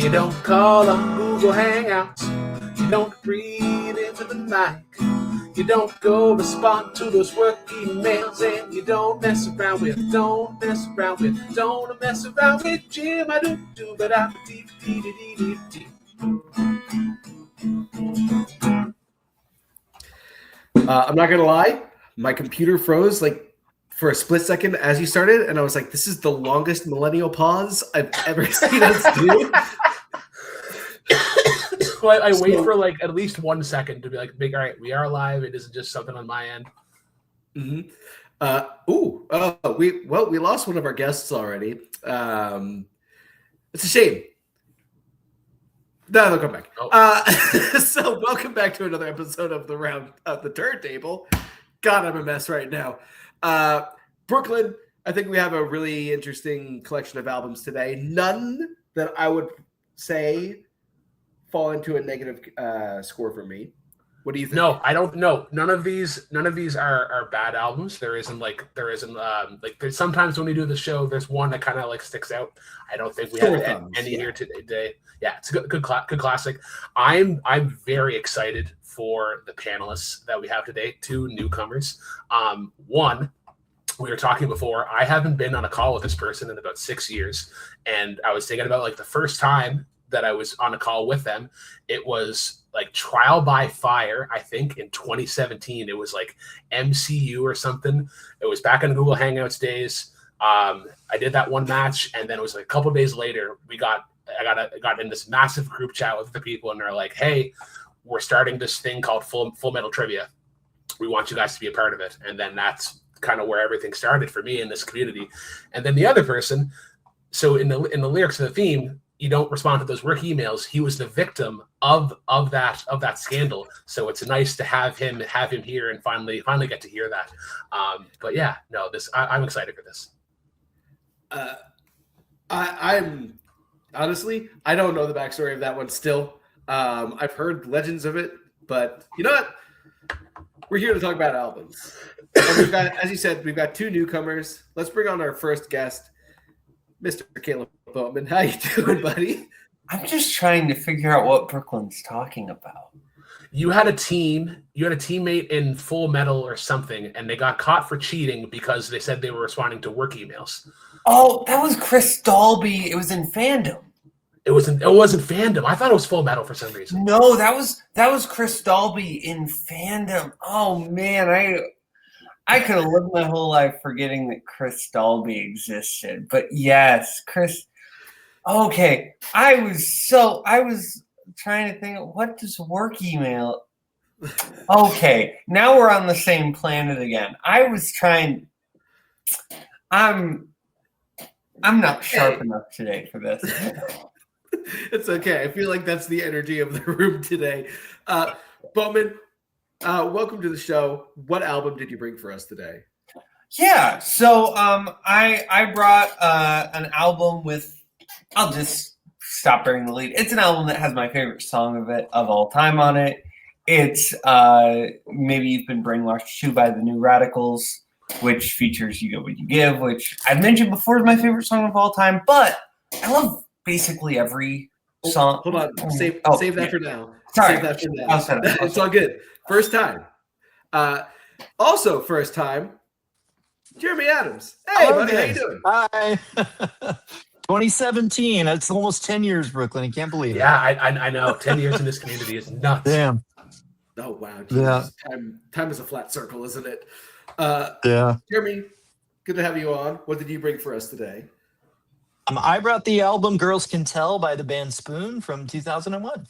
You don't call on Google Hangouts. You don't breathe into the mic. You don't go respond to those work emails, and you don't mess around with Jim. I do, but I'm I'm not gonna lie, my computer froze like for a split second as you started, and I was like, "This is the longest millennial pause I've ever seen us do." Well, I wait for like at least 1 second to be like, all right, we are live. It isn't just something on my end. Mm-hmm. We lost one of our guests already. It's a shame. No, they'll come back. Oh. So welcome back to another episode of the Turntable. God, I'm a mess right now. Brooklyn, I think we have a really interesting collection of albums today. None that I would say fall into a negative score for me. What do you think? No, I don't know. None of these are bad albums. There's sometimes when we do the show, there's one that kind of like sticks out. I don't think we have any here today. Yeah, it's a good classic. I'm very excited for the panelists that we have today. Two newcomers. One, we were talking before, I haven't been on a call with this person in about 6 years, and I was thinking about like the first time that I was on a call with them. It was like Trial by Fire, I think in 2017. It was like MCU or something. It was back in Google Hangouts days. I did that one match, and then it was like a couple of days later, I got in this massive group chat with the people, and they're like, "Hey, we're starting this thing called Full Metal Trivia. We want you guys to be a part of it." And then that's kind of where everything started for me in this community. And then the other person, so in the lyrics of the theme, you don't respond to those work emails. He was the victim of that scandal. So it's nice to have him here and finally get to hear that. But yeah, no, I'm excited for this. I'm honestly, I don't know the backstory of that one still. I've heard legends of it, but you know what? We're here to talk about albums. And we've got, as you said, we've got two newcomers. Let's bring on our first guest, Mr. Caleb Boatman. How you doing, buddy? I'm just trying to figure out what Brooklyn's talking about. You had a teammate in Full Metal or something, and they got caught for cheating because they said they were responding to work emails. Oh, that was Chris Dalby. It was in Fandom. It wasn't Fandom. I thought it was Full Metal for some reason. No, that was Chris Dalby in Fandom. Oh man, I could have lived my whole life forgetting that Chris Dalby existed. But yes, Chris. Okay, I was trying to think, what does work email? Okay, now we're on the same planet again. I'm not sharp enough today for this. It's okay. I feel like that's the energy of the room today. Boatman, welcome to the show. What album did you bring for us today? Yeah, so I brought an album with. I'll just stop bearing the lead. It's an album that has my favorite song of all time on it. It's Maybe You've Been Brainwashed Too by the New Radicals, which features You Get What You Give, which I've mentioned before is my favorite song of all time, but I love basically every song. Hold on. Save that for now. Sorry. Save that for now. It's all good. First time. Also first time, Jeremy Adams. Hey, hello, buddy. guys. How you doing? Hi. 2017. It's almost 10 years, Brooklyn. I can't believe it. Yeah, I know. 10 years in this community is nuts. Damn. Oh, wow. Jesus. Yeah. Time is a flat circle, isn't it? Yeah. Jeremy, good to have you on. What did you bring for us today? I brought the album Girls Can Tell by the band Spoon from 2001.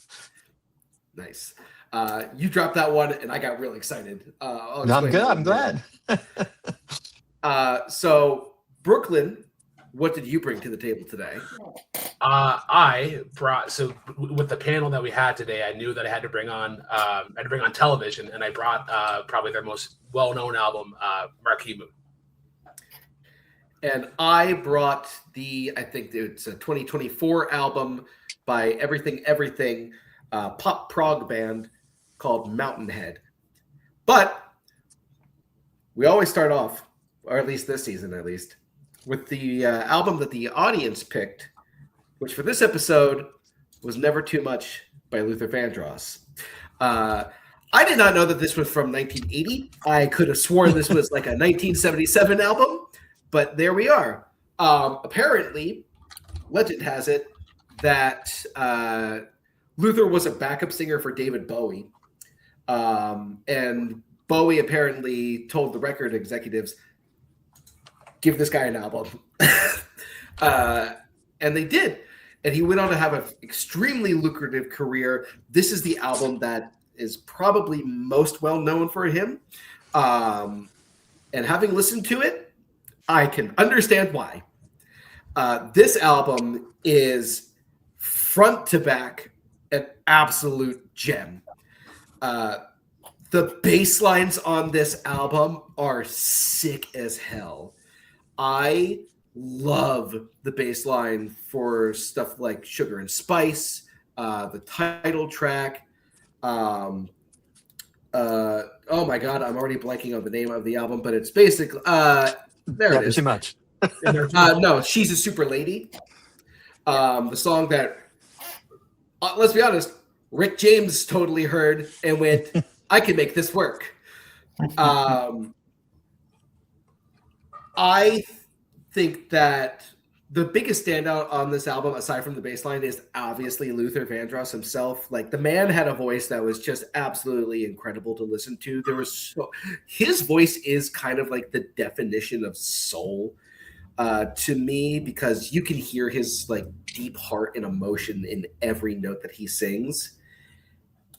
Nice. You dropped that one, and I got real excited. I'm good. I'm glad. So, Brooklyn, what did you bring to the table today? I brought, so with the panel that we had today, I knew that I had to bring on television, and I brought probably their most well-known album, Marquee. And I brought I think it's a 2024 album by Everything pop prog band called Mountainhead. But we always start off, or at least this season with the album that the audience picked, which for this episode was Never Too Much by Luther Vandross. I did not know that this was from 1980. I could have sworn this was like a 1977 album, but there we are. Apparently, legend has it that Luther was a backup singer for David Bowie. And Bowie apparently told the record executives, give this guy an album. And they did. And he went on to have an extremely lucrative career. This is the album that is probably most well known for him. And having listened to it, I can understand why. This album is front to back an absolute gem. The bass lines on this album are sick as hell. I love the bass line for stuff like Sugar and Spice, the title track. Oh my God, I'm already blanking on the name of the album, but it's basically there it is. Too much. No, She's a Super Lady. The song that, let's be honest, Rick James totally heard and went, I can make this work. I think that the biggest standout on this album, aside from the bass line, is obviously Luther Vandross himself. Like, the man had a voice that was just absolutely incredible to listen to. His voice is kind of like the definition of soul to me, because you can hear his like deep heart and emotion in every note that he sings.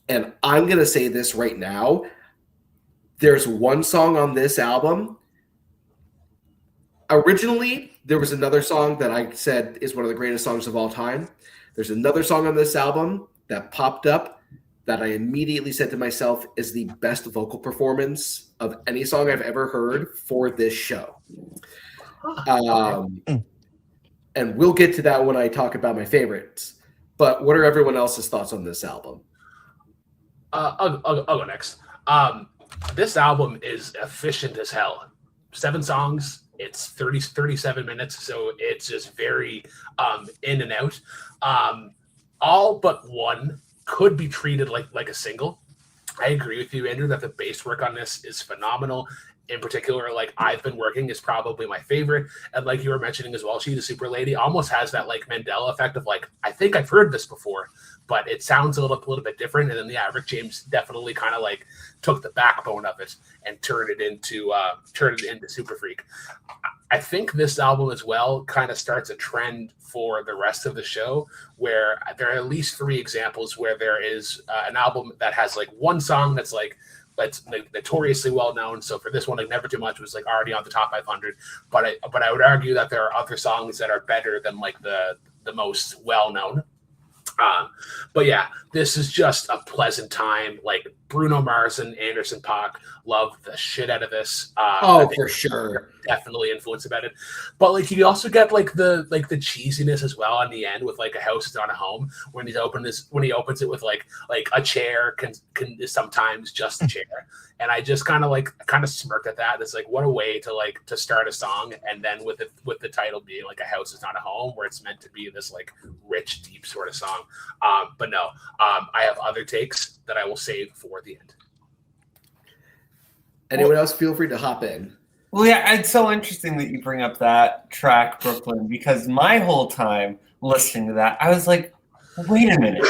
And I'm going to say this right now. There's one song on this album. Originally, there was another song that I said is one of the greatest songs of all time. There's another song on this album that popped up that I immediately said to myself is the best vocal performance of any song I've ever heard for this show. And we'll get to that when I talk about my favorites. But what are everyone else's thoughts on this album? I'll go next. This album is efficient as hell. 7 songs. It's 37 minutes, so it's just very in and out. All but one could be treated like a single. I agree with you, Andrew, that the bass work on this is phenomenal. In particular, like I've Been Working is probably my favorite. And like you were mentioning as well, She's a Super Lady almost has that like Mandela effect of like, I think I've heard this before, but it sounds a little bit different. And then, yeah, Rick James definitely kind of like took the backbone of it and turned it into Super Freak. I think this album as well kind of starts a trend for the rest of the show where there are at least 3 examples where there is an album that has like one song that's notoriously well known. So for this one, like Never Too Much was like already on the top 500. But I would argue that there are other songs that are better than like the most well known. But yeah, this is just a pleasant time. Like Bruno Mars and Anderson .Paak love the shit out of this. For sure, definitely influenced about it. But like you also get like the cheesiness as well on the end with like A House Is Not a Home when he opens it with like a chair can sometimes just a chair. And I just kind of smirked at that. It's like, what a way to start a song, and then with the title being like A House Is Not a Home, where it's meant to be this like rich, deep sort of song. But no, I have other takes that I will save for the end. Anyone else, feel free to hop in. Well, yeah, it's so interesting that you bring up that track, Brooklyn, because my whole time listening to that, I was like, wait a minute.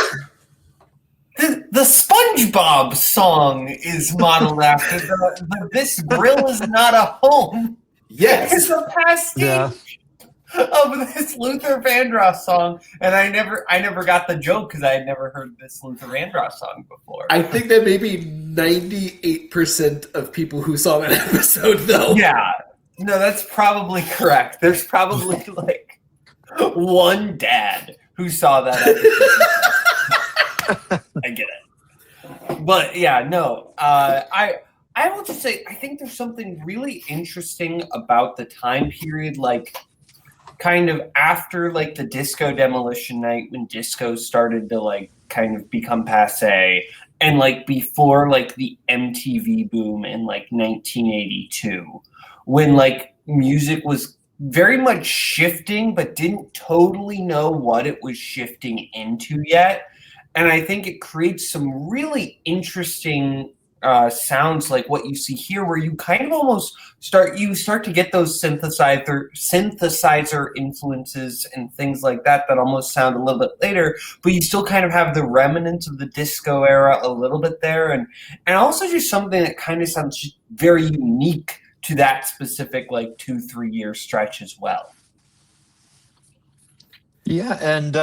The SpongeBob song is modeled after the This Grill Is Not a Home. Yes. It's a pastiche of this Luther Vandross song, and I never got the joke because I had never heard this Luther Vandross song before. I think that maybe 98% of people who saw that episode, though. Yeah. No, that's probably correct. There's probably like one dad who saw that episode. I get it. But yeah, no. I will just say I think there's something really interesting about the time period, like kind of after like the disco demolition night when disco started to like kind of become passe, and like before like the MTV boom in like 1982, when like music was very much shifting, but didn't totally know what it was shifting into yet. And I think it creates some really interesting sounds like what you see here, where you kind of almost start to get those synthesizer influences and things like that almost sound a little bit later, but you still kind of have the remnants of the disco era a little bit there, and also just something that kind of sounds very unique to that specific 2-3 year stretch as well. Yeah, and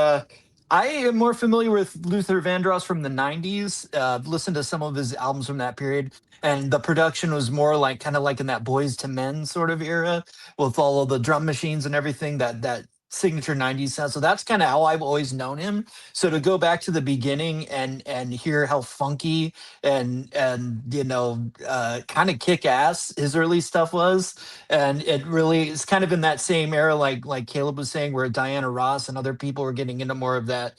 I am more familiar with Luther Vandross from the 90s. Listened to some of his albums from that period, and the production was more kind of like in that Boys to Men sort of era with all of the drum machines and everything, that signature 90s sound. So that's kind of how I've always known him. So to go back to the beginning and hear how funky and kind of kick ass his early stuff was, and it really is kind of in that same era, like Caleb was saying, where Diana Ross and other people were getting into more of that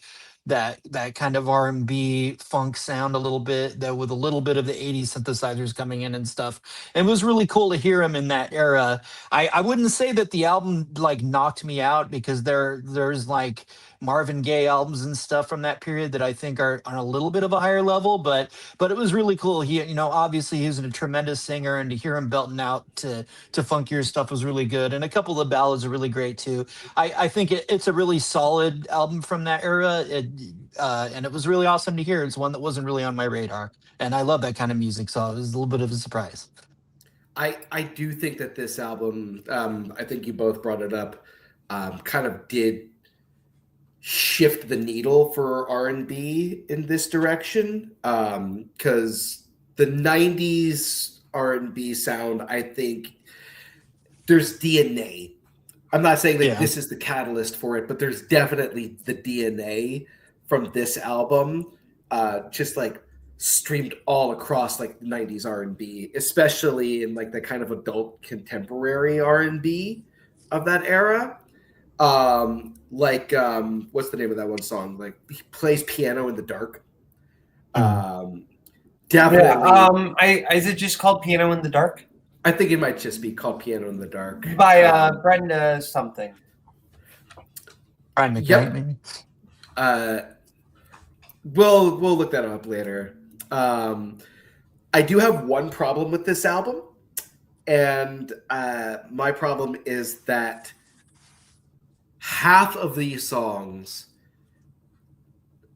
kind of R&B funk sound a little bit, that with a little bit of the 80s synthesizers coming in and stuff. And it was really cool to hear him in that era. I wouldn't say that the album knocked me out, because there's Marvin Gaye albums and stuff from that period that I think are on a little bit of a higher level, but it was really cool. He, obviously he's a tremendous singer, and to hear him belting out to funkier stuff was really good. And a couple of the ballads are really great too. I think it's a really solid album from that era. And it was really awesome to hear. It's one that wasn't really on my radar, and I love that kind of music, so it was a little bit of a surprise. I do think that this album, I think you both brought it up, kind of did shift the needle for R&B in this direction, because the 90s R&B sound, I think there's DNA. I'm not saying that this is the catalyst for it, but there's definitely the DNA from this album, just streamed all across the 90s R&B, especially in the kind of adult contemporary R&B of that era. What's the name of that one song? He plays piano in the dark. Definitely. Is it just called Piano in the Dark? I think it might just be called Piano in the Dark by Brenda something. Brian McKnight, maybe. We'll look that up later. I do have one problem with this album, and my problem is that half of these songs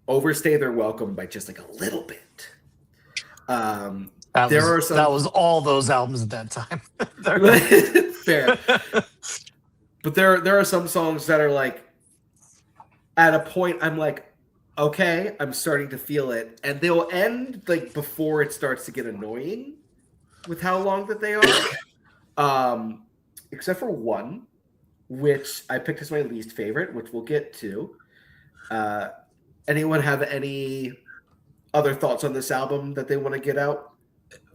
overstay their welcome by just a little bit. That was all those albums at that time. Fair. But there are some songs that are at a point I'm okay, I'm starting to feel it, and they'll end before it starts to get annoying with how long that they are. Except for one, which I picked as my least favorite, which we'll get to. Anyone have any other thoughts on this album that they want to get out?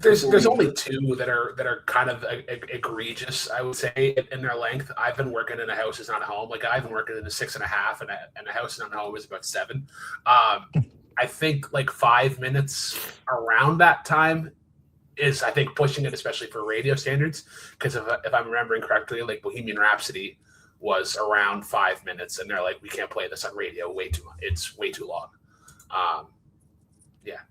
There's only two that are kind of egregious, I would say, in their length. I've been working in a house is not home. I've been working in a 6.5, and a house is not home is about 7. I think 5 minutes around that time is, I think, pushing it, especially for radio standards. Because if I'm remembering correctly, Bohemian Rhapsody was around 5 minutes, and they're we can't play this on radio. It's way too long. Yeah.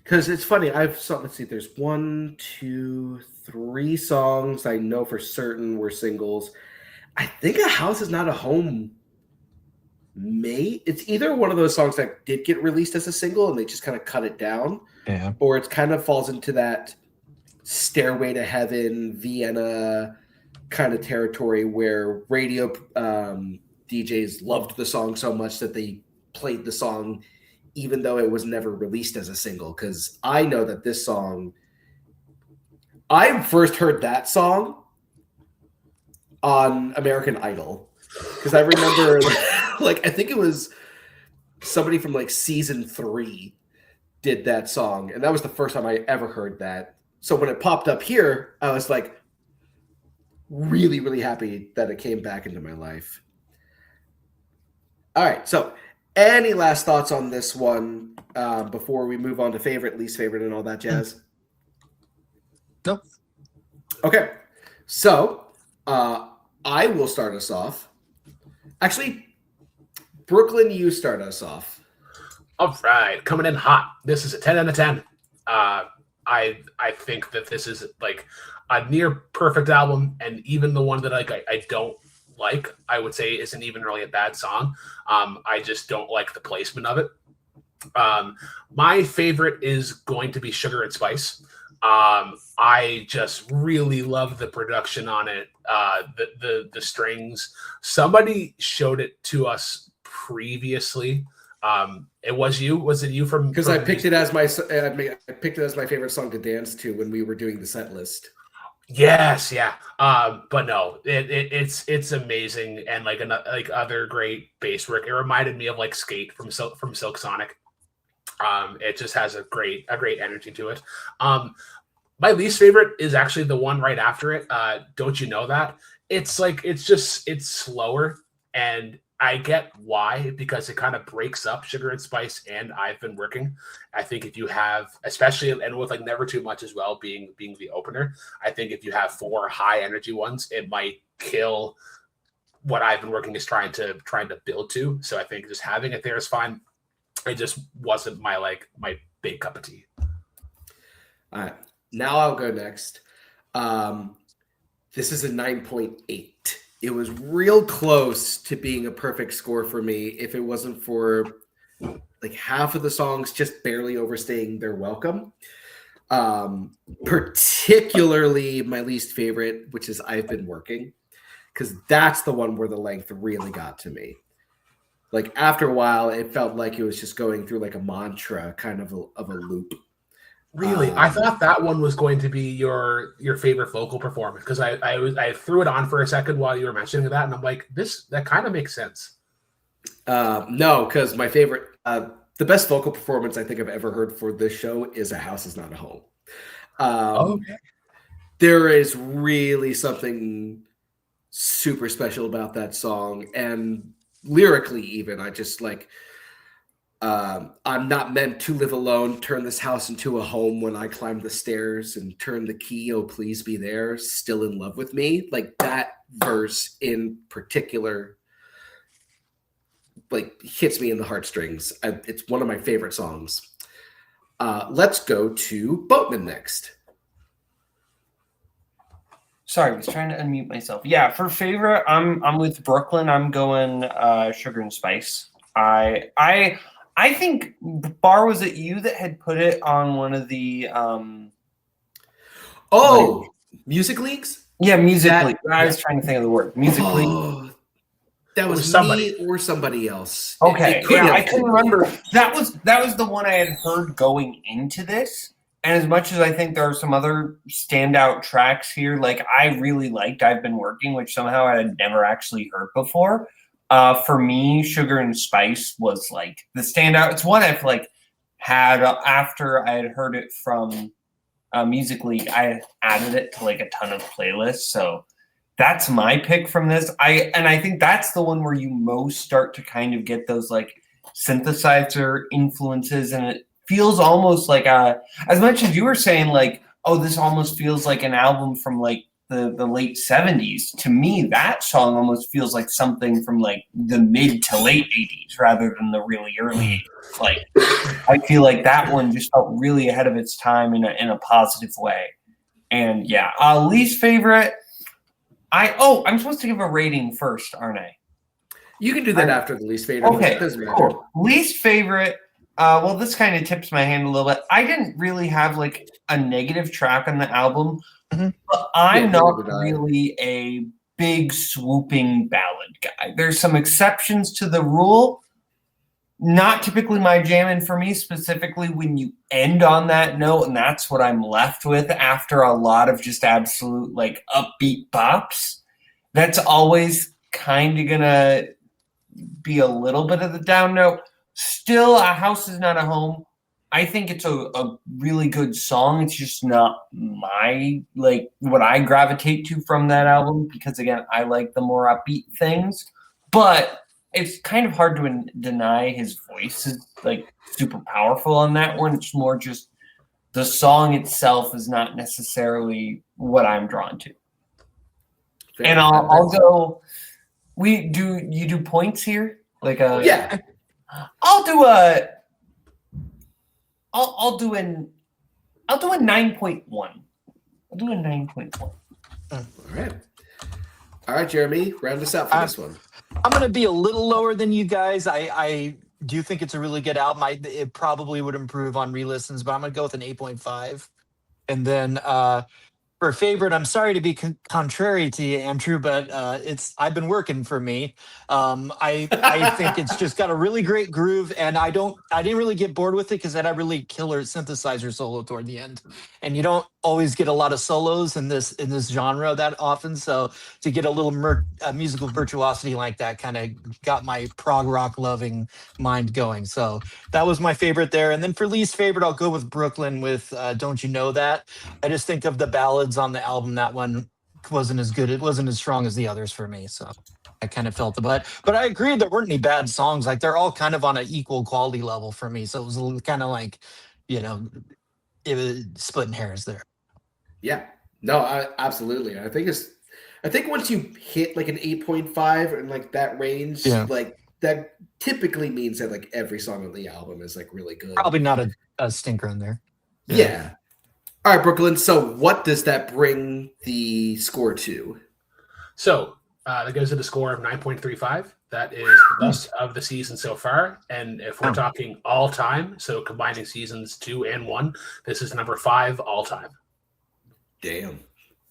Because it's funny, let's see, there's 1, 2, 3 songs I know for certain were singles. I think A House Is Not a Home it's either one of those songs that did get released as a single and they just kind of cut it down, or it kind of falls into that Stairway to Heaven, Vienna kind of territory where radio DJs loved the song so much that they played the song even though it was never released as a single. Because I know that this song, I first heard that song on American Idol. Because I remember, I think it was somebody from season 3 did that song. And that was the first time I ever heard that. So when it popped up here, I was really, really happy that it came back into my life. All right. So any last thoughts on this one before we move on to favorite, least favorite, and all that jazz? Nope. Okay, so I will start us off. Actually, Brooklyn, you start us off. All right, coming in hot. This is a 10 out of 10. I think that this is like a near perfect album, and even the one that I don't like, I would say isn't even really a bad song. I just don't like the placement of it. My favorite is going to be Sugar and Spice. I just really love the production on it. The strings. Somebody showed it to us previously. It was you. Was it you from? Because I picked it as my favorite song to dance to when we were doing the set list. Yes, yeah. But no, it's amazing, and like other great bass work. It reminded me of like Skate from Silk Sonic. It just has a great energy to it. My least favorite is actually the one right after it. Don't You Know That? It's slower, and I get why, because it kind of breaks up Sugar and Spice and I've Been Working. I think if you have, especially, and with like Never Too Much as well being the opener, I think if you have 4 high energy ones, it might kill what I've Been Working is trying to build to. So I think just having it there is fine. It just wasn't my big cup of tea. All right, now I'll go next. This is a 9.8. It was real close to being a perfect score for me if it wasn't for like half of the songs just barely overstaying their welcome. Particularly my least favorite, which is I've Been Working, because that's the one where the length really got to me. Like after a while, it felt like it was just going through like a mantra kind of a loop. Really, I thought that one was going to be your favorite vocal performance, because I threw it on for a second while you were mentioning that, and I'm like, that kind of makes sense. No, because my favorite, the best vocal performance I think I've ever heard for this show is A House Is Not a Home. Okay. There is really something super special about that song, and lyrically even, I just like. I'm not meant to live alone. Turn this house into a home when I climb the stairs and turn the key. Oh, please be there. Still in love with me. Like that verse in particular, like hits me in the heartstrings. It's one of my favorite songs. Let's go to Boatman next. Sorry, I was trying to unmute myself. Yeah, for favorite, I'm with Brooklyn. I'm going Sugar and Spice. I think, Barr, was it you that had put it on one of the Music Leagues? Yeah, Music League. I was trying to think of the word. Music League. That was somebody or somebody else. Okay. I couldn't remember. That was the one I had heard going into this. And as much as I think there are some other standout tracks here, like I really liked I've Been Working, which somehow I had never actually heard before. For me, Sugar and Spice was like the standout. It's one I've like had after I had heard it from Music League. I added it to like a ton of playlists. So that's my pick from this. I think that's the one where you most start to kind of get those like synthesizer influences, and it feels almost like as much as you were saying like, oh, this almost feels like an album from like the late 70s. To me, that song almost feels like something from like the mid to late 80s rather than the really early 80s. Like I feel like that one just felt really ahead of its time in a positive way. And yeah, least favorite. I'm supposed to give a rating first, aren't I? You can do that after the least favorite. Okay, cool. Least favorite. Well, this kind of tips my hand a little bit. I didn't really have like a negative track on the album. But I'm not really a big swooping ballad guy. There's some exceptions to the rule. Not typically my jam, and for me specifically, when you end on that note, and that's what I'm left with after a lot of just absolute like upbeat bops, that's always kind of gonna be a little bit of the down note. Still, A House Is Not a Home. I think it's a really good song. It's just not my, like, what I gravitate to from that album, because, again, I like the more upbeat things. But it's kind of hard to deny his voice is, like, super powerful on that one. It's more just the song itself is not necessarily what I'm drawn to. And I'll go. You do points here? Like yeah. I'll do a 9.1. I'll do a 9.1. All right, Jeremy, round us out for this one. I'm going to be a little lower than you guys. I do think it's a really good album. It probably would improve on re-listens, but I'm going to go with an 8.5. And then for favorite, I'm sorry to be contrary to you, Andrew, but I've been working for me. I think it's just got a really great groove, and I didn't really get bored with it because it had a really killer synthesizer solo toward the end, and you don't always get a lot of solos in this genre that often. So to get a little musical virtuosity like that kind of got my prog rock loving mind going. So that was my favorite there. And then for least favorite, I'll go with Brooklyn with Don't You Know That. I just think of the ballads on the album, that one wasn't as good. It wasn't as strong as the others for me. So I kind of felt it. But I agree there weren't any bad songs. Like they're all kind of on an equal quality level for me. So it was a little kind of like, it was splitting hairs there. Yeah. No, absolutely. I think once you hit like an 8.5 and like that range, like that typically means that like every song on the album is like really good. Probably not a stinker in there. Yeah. All right, Brooklyn. So what does that bring the score to? So that goes to the score of 9.35. That is the best of the season so far. And if we're talking all time, so combining seasons 2 and 1, this is number 5 all time. Damn.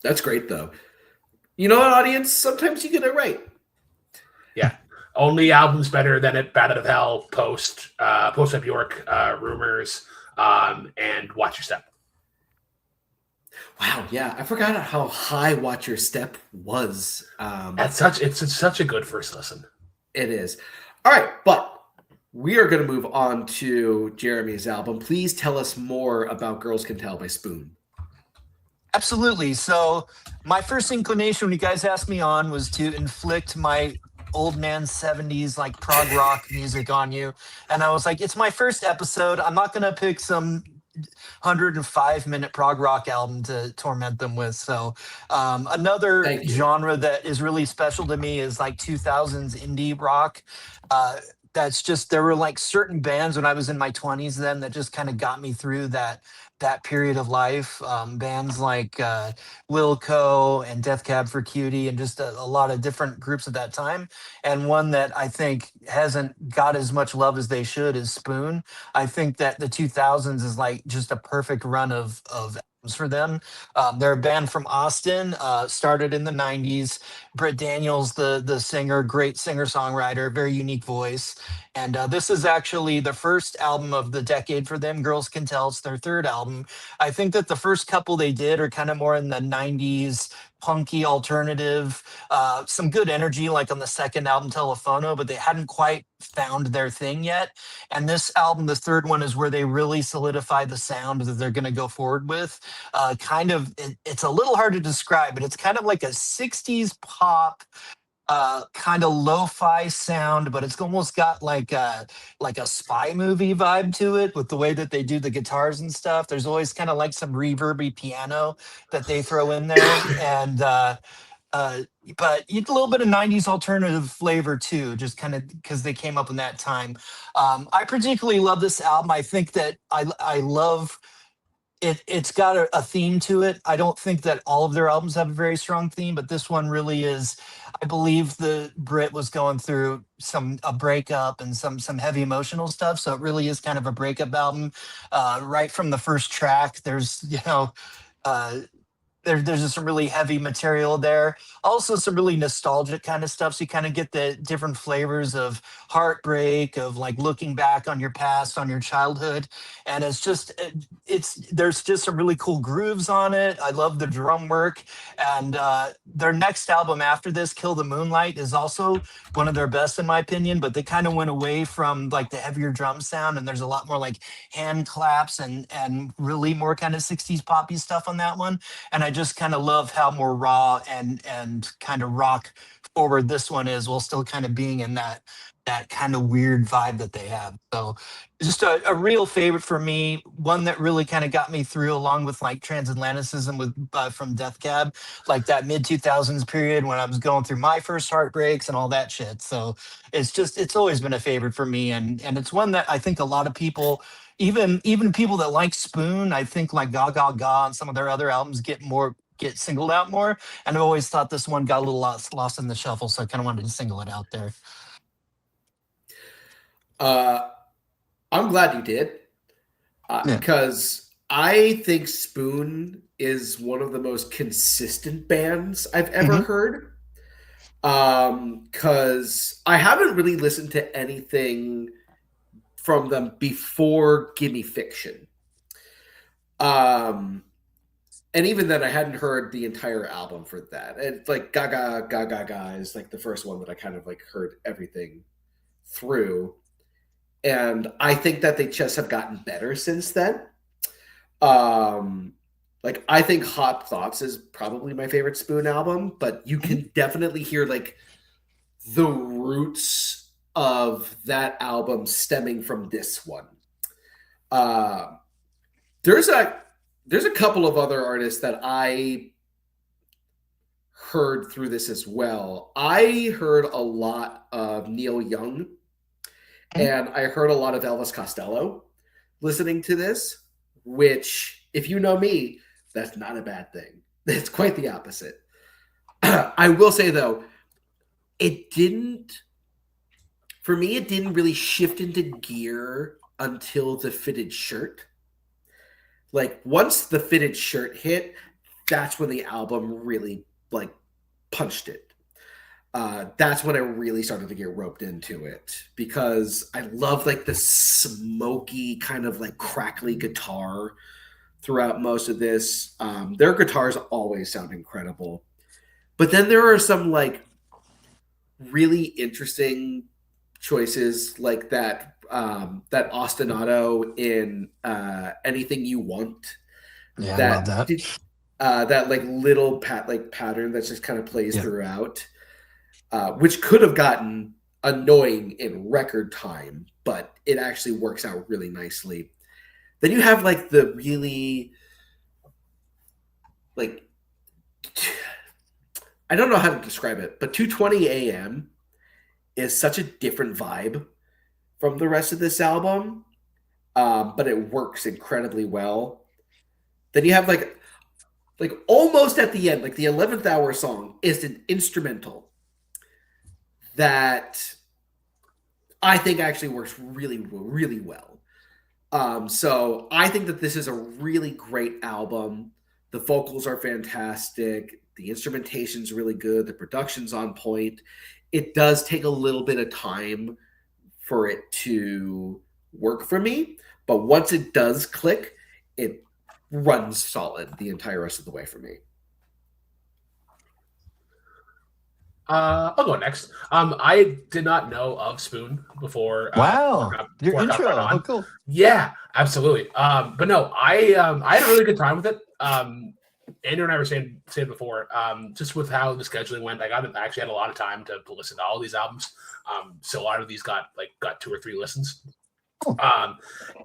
That's great, though. You know what, audience? Sometimes you get it right. Yeah. Only albums better than it, Bat Out of Hell, Post Up York, Rumors, and Watch Your Step. Wow, yeah. I forgot how high Watch Your Step was. It's such a good first listen. It is. All right, but we are going to move on to Jeremy's album. Please tell us more about Girls Can Tell by Spoon. Absolutely. So my first inclination when you guys asked me on was to inflict my old man 70s like prog rock music on you. And I was like, it's my first episode. I'm not going to pick some 105-minute prog rock album to torment them with. So another genre that is really special to me is like 2000s indie rock. That's just, there were like certain bands when I was in my 20s then that just kind of got me through that period of life. Bands like Wilco and Death Cab for Cutie and just a lot of different groups at that time. And one that I think hasn't got as much love as they should is Spoon. I think that the 2000s is like just a perfect run of albums for them. They're a band from Austin, started in the 90s. Britt Daniels, the singer, great singer-songwriter, very unique voice. And this is actually the first album of the decade for them. Girls Can Tell, it's their third album. I think that the first couple they did are kind of more in the 90s, punky alternative, some good energy like on the second album, Telefono, but they hadn't quite found their thing yet. And this album, the third one, is where they really solidify the sound that they're going to go forward with. It's a little hard to describe, but it's kind of like a 60s pop, kind of lo-fi sound, but it's almost got like a spy movie vibe to it with the way that they do the guitars and stuff. There's always kind of like some reverby piano that they throw in there, and but a little bit of 90s alternative flavor too, just kind of because they came up in that time. I particularly love this album. I think that I love it's got a theme to it. I don't think that all of their albums have a very strong theme, but this one really is. I believe the Brit was going through a breakup and some heavy emotional stuff, so it really is kind of a breakup album. Right from the first track, there's there's just some really heavy material there. Also some really nostalgic kind of stuff. So you kind of get the different flavors of heartbreak, of like looking back on your past, on your childhood. And there's just some really cool grooves on it. I love the drum work. And their next album after this, Kill the Moonlight, is also one of their best in my opinion, but they kind of went away from like the heavier drum sound. And there's a lot more like hand claps and really more kind of 60s poppy stuff on that one. And I just kind of love how more raw and kind of rock forward this one is, while still kind of being in that that kind of weird vibe that they have. So just a real favorite for me, one that really kind of got me through, along with like transatlanticism with from Death Cab, like that mid 2000s period when I was going through my first heartbreaks and all that shit. So it's always been a favorite for me, and it's one that I think a lot of people, even people that like Spoon, I think like Gaga Ga and some of their other albums get singled out more. And I've always thought this one got a little lost in the shuffle, so I kind of wanted to single it out there. I'm glad you did, because I think Spoon is one of the most consistent bands I've ever heard. Because I haven't really listened to anything from them before Gimme Fiction. And even then, I hadn't heard the entire album for that. And like Gaga Gaga Ga is like the first one that I kind of like heard everything through. And I think that they just have gotten better since then. Like I think Hot Thoughts is probably my favorite Spoon album, but you can definitely hear like the roots of that album stemming from this one. There's a couple of other artists that I heard through this as well. I heard a lot of Neil Young, and I heard a lot of Elvis Costello listening to this, which, if you know me, that's not a bad thing. It's quite the opposite. I will say, though, it didn't really shift into gear until the Fitted Shirt. Like, once the Fitted Shirt hit, that's when the album really, like, punched it. That's when I really started to get roped into it, because I love like the smoky kind of like crackly guitar throughout most of this. Their guitars always sound incredible, but then there are some like really interesting choices, like that ostinato in Anything You Want. Yeah, I love that. That like little pattern that just kind of plays throughout. Which could have gotten annoying in record time, but it actually works out really nicely. Then you have like the really, like, I don't know how to describe it, but 2:20 a.m. is such a different vibe from the rest of this album, but it works incredibly well. Then you have like almost at the end, like the 11th hour song is an instrumental that I think actually works really, really well. So I think that this is a really great album. The vocals are fantastic. The instrumentation's really good. The production's on point. It does take a little bit of time for it to work for me, but once it does click, it runs solid the entire rest of the way for me. I'll go next. I did not know of Spoon before. Wow, your intro. Oh, cool. Yeah, absolutely. But no, I had a really good time with it. Andrew and I were saying before, just with how the scheduling went, I actually had a lot of time to listen to all these albums. So a lot of these got 2 or 3 listens. Cool.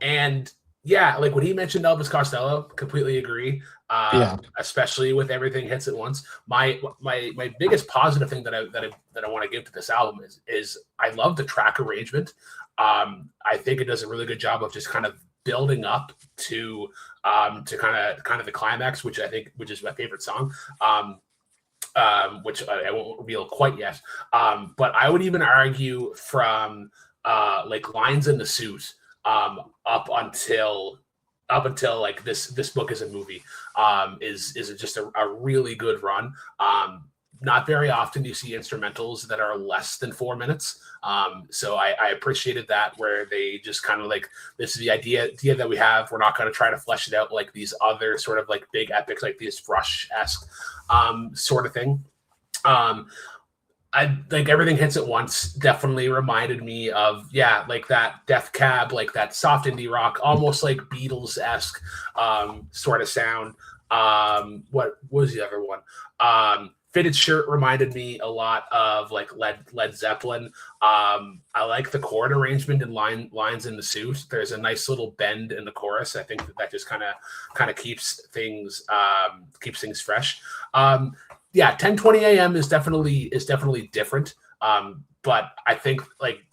And yeah, like when he mentioned Elvis Costello, completely agree. Especially with Everything Hits at Once. My biggest positive thing that I want to give to this album is I love the track arrangement. I think it does a really good job of just kind of building up to kind of the climax, which is my favorite song. Which I won't reveal quite yet. But I would even argue from like Lines in the Suit up until like this book is a movie is just a really good run. Not very often you see instrumentals that are less than 4 minutes. So I appreciated that, where they just kind of like, this is the idea that we have. We're not going to try to flesh it out like these other sort of like big epics, like these Rush-esque sort of thing. I like Everything Hits at Once definitely reminded me of, like that Death Cab, like that soft indie rock, almost like Beatles-esque sort of sound. What was the other one? Fitted shirt reminded me a lot of like Led Zeppelin. I like the chord arrangement and lines in the suit. There's a nice little bend in the chorus. I think that just kind of keeps things fresh. 10:20 a.m. is definitely different. But I think like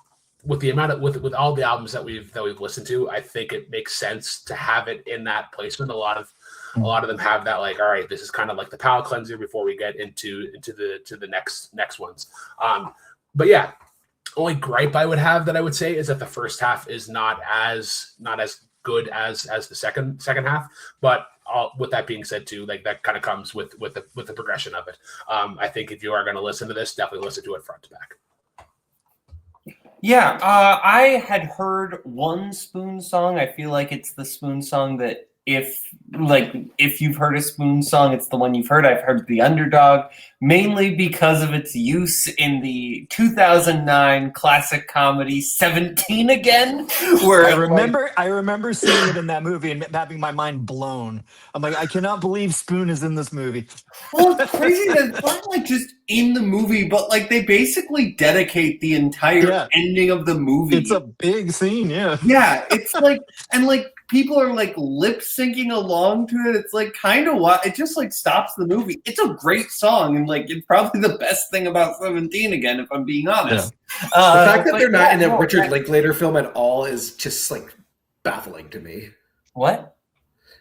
with the amount of with all the albums that we've listened to, I think it makes sense to have it in that placement. A lot of them have that, like, all right, this is kind of like the palate cleanser before we get into the next ones. But yeah, only gripe I would have that I would say is that the first half is not as good as the second half. But with that being said too, like that kind of comes with the progression of it. I think if you are going to listen to this, definitely listen to it front to back. Yeah, I had heard one Spoon song. I feel like it's the Spoon song that if you've heard a Spoon song, it's the one you've heard. I've heard The Underdog, mainly because of its use in the 2009 classic comedy 17 Again. Where I remember seeing it in that movie and having my mind blown. I'm like, I cannot believe Spoon is in this movie. Well, it's crazy that it's not like just in the movie, but like they basically dedicate the entire ending of the movie. It's a big scene, yeah. Yeah, it's like, and like people are like lip syncing along to it. It's like kind of what it just like stops the movie. It's a great song, and like it's probably the best thing about 17 Again, if I'm being honest. The fact that they're not in a Richard Linklater film at all is just like baffling to me. What?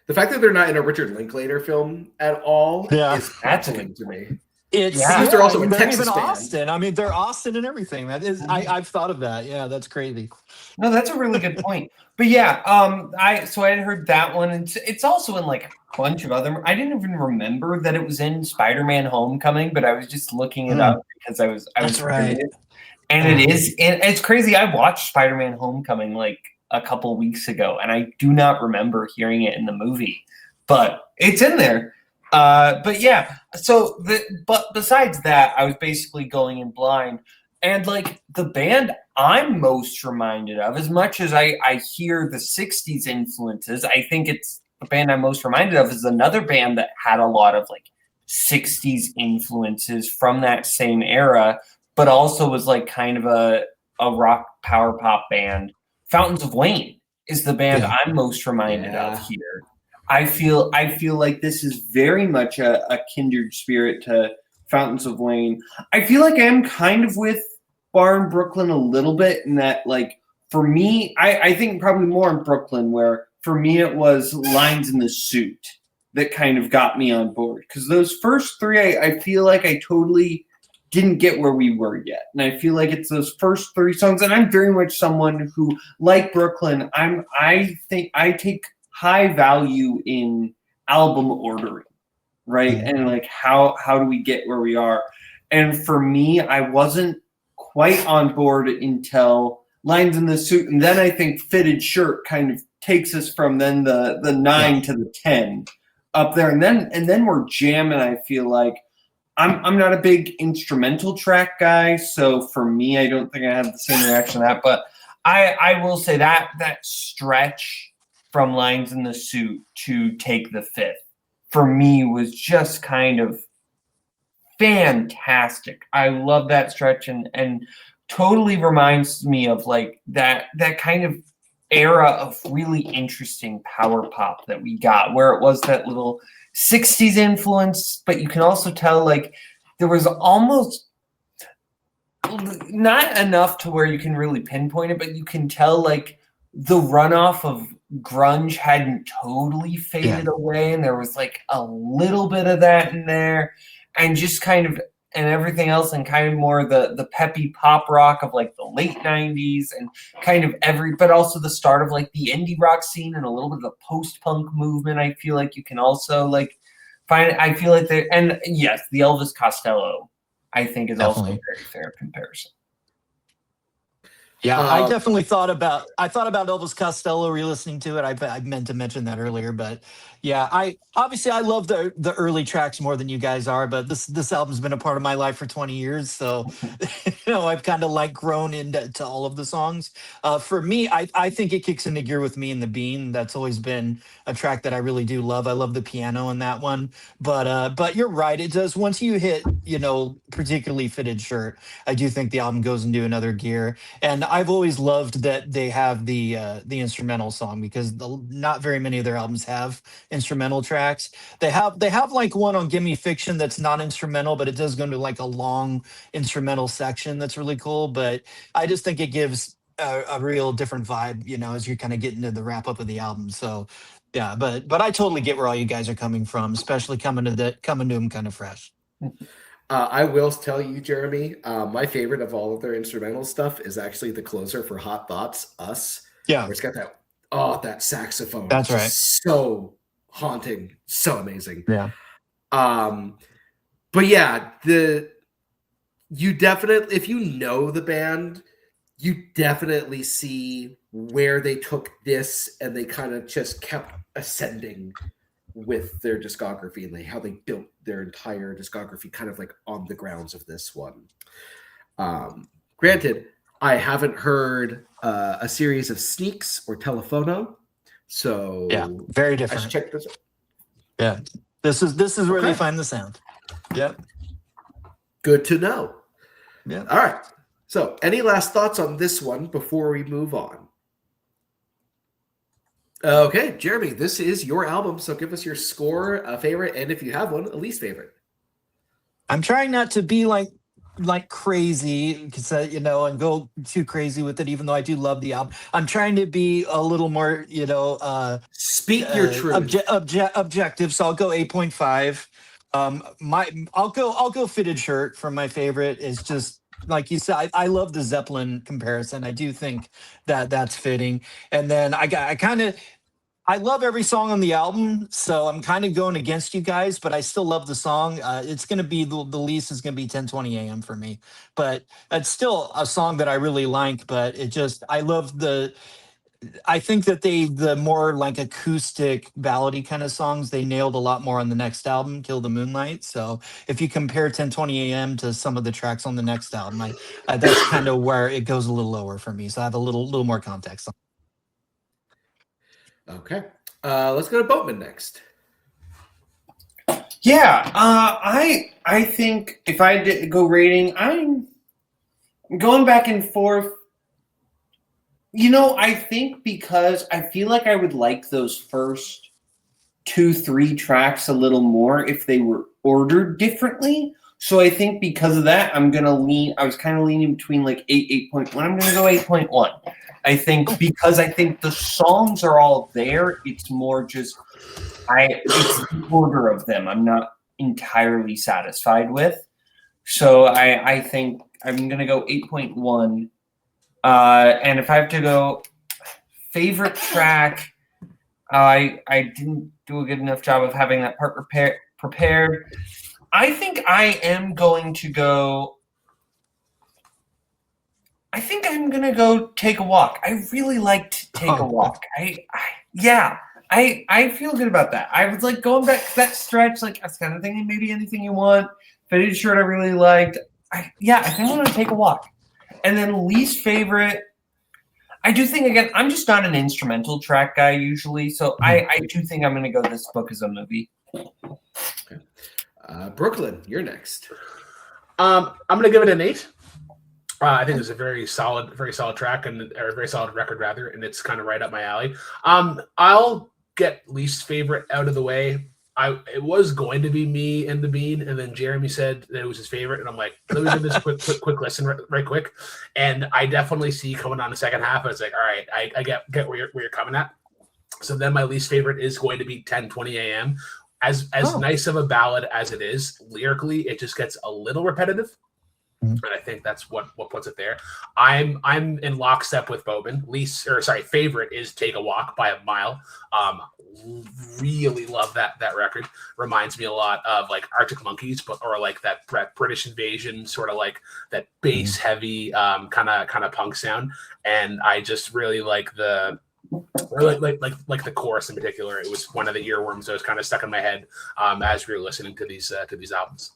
The fact that they're not in a Richard Linklater film at all is baffling to me. They're also a they're Texas even band. Austin. I mean, they're Austin and everything. That is, I've thought of that. Yeah, that's crazy. No, that's a really good point. But yeah, I had heard that one, and it's also in like a bunch of other. I didn't even remember that it was in Spider-Man: Homecoming, but I was just looking it up because I was right. curious. And it is, and it's crazy. I watched Spider-Man: Homecoming like a couple weeks ago, and I do not remember hearing it in the movie, but it's in there. But yeah, but besides that, I was basically going in blind. And like the band I'm most reminded of, as much as I hear the 60s influences, I think it's the band I'm most reminded of is another band that had a lot of like 60s influences from that same era, but also was like kind of a rock power pop band. Fountains of Wayne is the band I'm most reminded of here. I feel like this is very much a kindred spirit to Fountains of Wayne. I feel like I am kind of with Barr in Brooklyn a little bit in that, like, for me, I think probably more in Brooklyn, where for me it was Lines in the Suit that kind of got me on board. Because those first three, I feel like I totally didn't get where we were yet. And I feel like it's those first three songs. And I'm very much someone who, like Brooklyn, I think I take high value in album ordering, right? Mm-hmm. And like how do we get where we are? And for me, I wasn't quite on board until Lines in the Suit, and then I think Fitted Shirt kind of takes us from then the 9 to the 10 up there, and then we're jamming. I feel like I'm not a big instrumental track guy, so for me, I don't think I have the same reaction to that. But I will say that stretch from Lines in the Suit to Take the Fifth, for me, was just kind of fantastic. I love that stretch and totally reminds me of like that kind of era of really interesting power pop that we got, where it was that little 60s influence, but you can also tell like there was almost not enough to where you can really pinpoint it, but you can tell like the runoff of grunge hadn't totally faded away, and there was like a little bit of that in there, and just kind of and everything else, and kind of more the peppy pop rock of like the late 90s, and kind of but also the start of like the indie rock scene and a little bit of the post-punk movement. I feel like you can also like find. I feel like there, and yes, the Elvis Costello, I think, is also a very fair comparison. Yeah, I definitely thought about Elvis Costello re-listening to it. I meant to mention that earlier, but Yeah, I obviously I love the early tracks more than you guys are, but this album's been a part of my life for 20 years, so I've kind of like grown into to all of the songs. For me, I think it kicks into gear with Me and the Bean. That's always been a track that I really do love. I love the piano in that one, but you're right. It does once you hit particularly Fitted Shirt. I do think the album goes into another gear, and I've always loved that they have the instrumental song because not very many of their albums have instrumental tracks. They have like one on Gimme Fiction that's not instrumental, but it does go into like a long instrumental section that's really cool. But I just think it gives a real different vibe, as you're kind of getting to the wrap up of the album. So yeah, but I totally get where all you guys are coming from, especially coming to them kind of fresh. I will tell you, Jeremy, my favorite of all of their instrumental stuff is actually the closer for Hot Thoughts, Us. Yeah, where it's got that saxophone. That's just right. So haunting, so amazing. Yeah. But yeah, you definitely, if you know the band, you definitely see where they took this and they kind of just kept ascending with their discography and how they built their entire discography kind of like on the grounds of this one. Granted, I haven't heard a series of Sneaks or Telephono, so Yeah, very I should different. check this out. Yeah, this is where they Okay. find the sound. Yep. Good to know. Yeah. All right. So, any last thoughts on this one before we move on? Okay, Jeremy, this is your album, so give us your score, a favorite, and if you have one, a least favorite. I'm trying not to be like crazy because and go too crazy with it, even though I do love the album. I'm trying to be a little more Speak your truth. objective, so I'll go 8.5. I'll go Fitted Shirt for my favorite. Is just like you said, I love the Zeppelin comparison. I do think that that's fitting. And then I love every song on the album, so I'm kind of going against you guys, but I still love the song. It's going to be the least is going to be 10:20 a.m. for me, but it's still a song that I really like. But I think that the more like acoustic ballady kind of songs, they nailed a lot more on the next album, Kill the Moonlight. So if you compare 10:20 a.m. to some of the tracks on the next album, that's kind of where it goes a little lower for me. So I have a little more context. Okay. Let's go to Boatman next. Yeah, I think if I did go rating, I'm going back and forth. I think because I feel like I would like those first 2-3 tracks a little more if they were ordered differently. So I think because of that, I'm going to lean. I was kind of leaning between like 8.1. I'm going to go 8.1. I think because I think the songs are all there. It's more just it's the order of them I'm not entirely satisfied with. So I think I'm going to go 8.1. And if I have to go favorite track, I didn't do a good enough job of having that part prepared. I think I am going to go. I think I'm going to go Take a Walk. I really liked Take a Walk. I feel good about that. I was like going back to that stretch, like I was kind of thinking maybe Anything You Want. Fitted Shirt I really liked. I think I'm going to Take a Walk. And then least favorite, I do think, again, I'm just not an instrumental track guy usually, so I do think I'm going to go This Book Is a Movie. Okay. Brooklyn, you're next. I'm going to give it an 8. I think it's a very solid track or a very solid record rather, and it's kind of right up my alley. I'll get least favorite out of the way. It was going to be Me and the Bean, and then Jeremy said that it was his favorite, and I'm like, let me give this quick listen right quick. And I definitely see coming on the second half. I was like, all right, I get where you're coming at. So then my least favorite is going to be 10:20 a.m. As nice of a ballad as it is, lyrically, it just gets a little repetitive. And I think that's what puts it there. I'm in lockstep with Boatman. Favorite is Take a Walk by a mile. Really love that record. Reminds me a lot of like Arctic Monkeys, or like that British Invasion, sort of like that bass heavy kind of punk sound. And I just really like the Or like the chorus in particular. It was one of the earworms that was kind of stuck in my head as we were listening to these albums.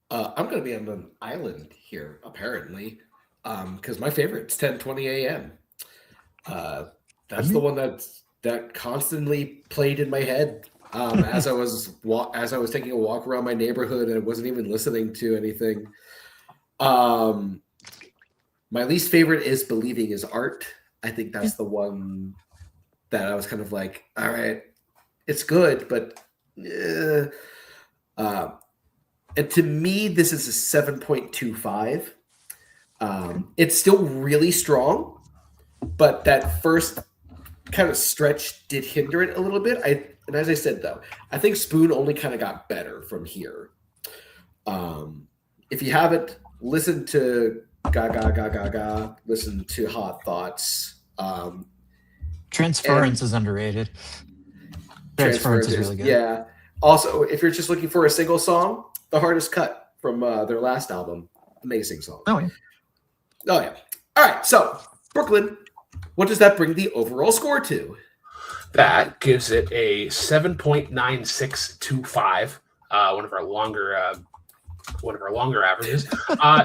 I'm going to be on an island here, apparently, because my favorite's 10:20 a.m. That's the one that constantly played in my head as I was taking a walk around my neighborhood and I wasn't even listening to anything. My least favorite is Believing Is Art. I think that's the one that I was kind of like, all right, it's good, but and to me, this is a 7.25. It's still really strong, but that first kind of stretch did hinder it a little bit. And as I said, though, I think Spoon only kind of got better from here. If you haven't, listen to Ga Ga Ga Ga Ga, listen to Hot Thoughts. Transference is underrated. Transference is really good. Yeah. Also, if you're just looking for a single song, The Hardest Cut from their last album. Amazing song. Oh, yeah. Oh, yeah. All right. So, Brooklyn, what does that bring the overall score to? That gives it a 7.9625, one of our longer averages.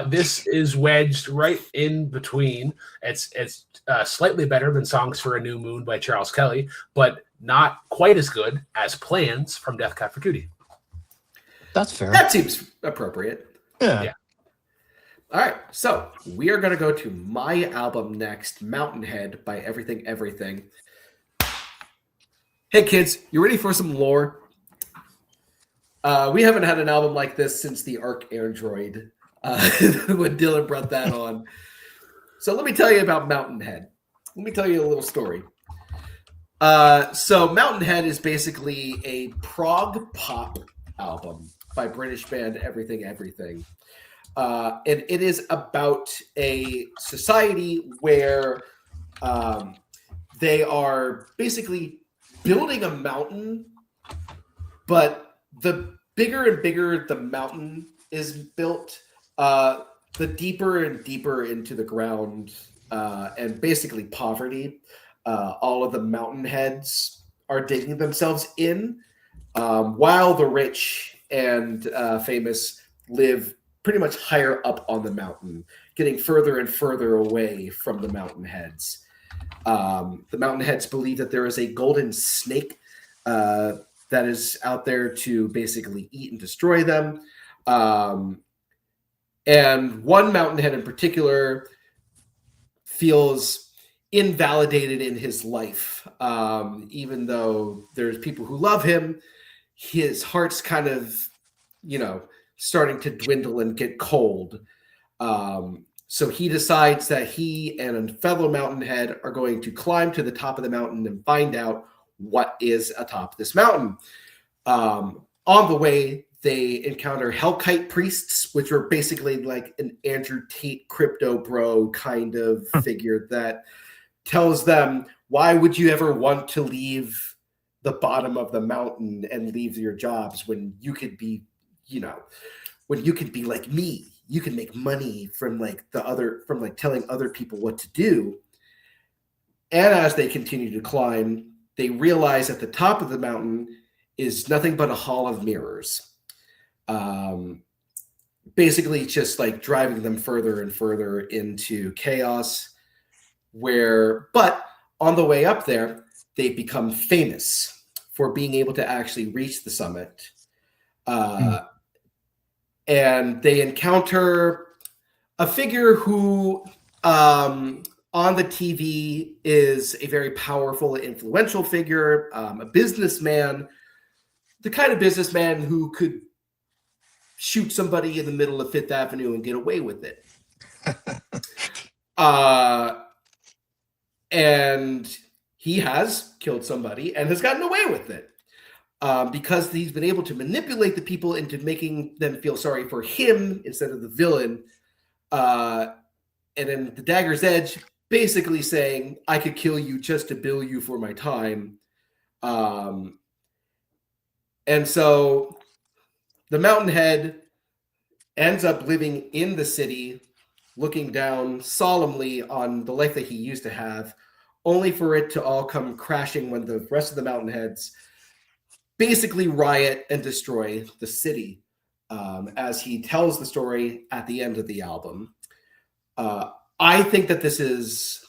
This is wedged right in between. It's slightly better than Songs for a New Moon by Charles Kelly, but not quite as good as Plans from Death Cab for Cutie. That's fair. That seems appropriate. Yeah. All right, so we are going to go to my album next, Mountainhead by Everything Everything. Hey, kids, you ready for some lore? We haven't had an album like this since the Arc Android, when Dylan brought that on. So let me tell you about Mountainhead. Let me tell you a little story. So Mountainhead is basically a prog pop album by British band Everything Everything. And it is about a society where they are basically building a mountain, but the bigger and bigger the mountain is built, the deeper and deeper into the ground and basically poverty all of the Mountainheads are digging themselves in, while the rich and famous live pretty much higher up on the mountain, getting further and further away from the Mountainheads. The Mountainheads believe that there is a golden snake that is out there to basically eat and destroy them. And one Mountainhead in particular feels invalidated in his life. Even though there's people who love him, his heart's kind of, starting to dwindle and get cold. So he decides that he and a fellow Mountainhead are going to climb to the top of the mountain and find out what is atop this mountain. On the way, they encounter Hellkite priests, which are basically like an Andrew Tate crypto bro kind of figure that tells them, why would you ever want to leave the bottom of the mountain and leave your jobs when you could be, when you could be like me? You can make money from telling other people what to do. And as they continue to climb, they realize at the top of the mountain is nothing but a hall of mirrors. Basically just like driving them further and further into chaos, but on the way up there, they become famous for being able to actually reach the summit. And they encounter a figure who on the TV is a very powerful, influential figure, a businessman, the kind of businessman who could shoot somebody in the middle of Fifth Avenue and get away with it. And he has killed somebody and has gotten away with it. Because he's been able to manipulate the people into making them feel sorry for him instead of the villain. And then the Dagger's Edge basically saying, I could kill you just to bill you for my time. And so the Mountainhead ends up living in the city, looking down solemnly on the life that he used to have, only for it to all come crashing when the rest of the Mountainheads basically riot and destroy the city, as he tells the story at the end of the album. I think that this is...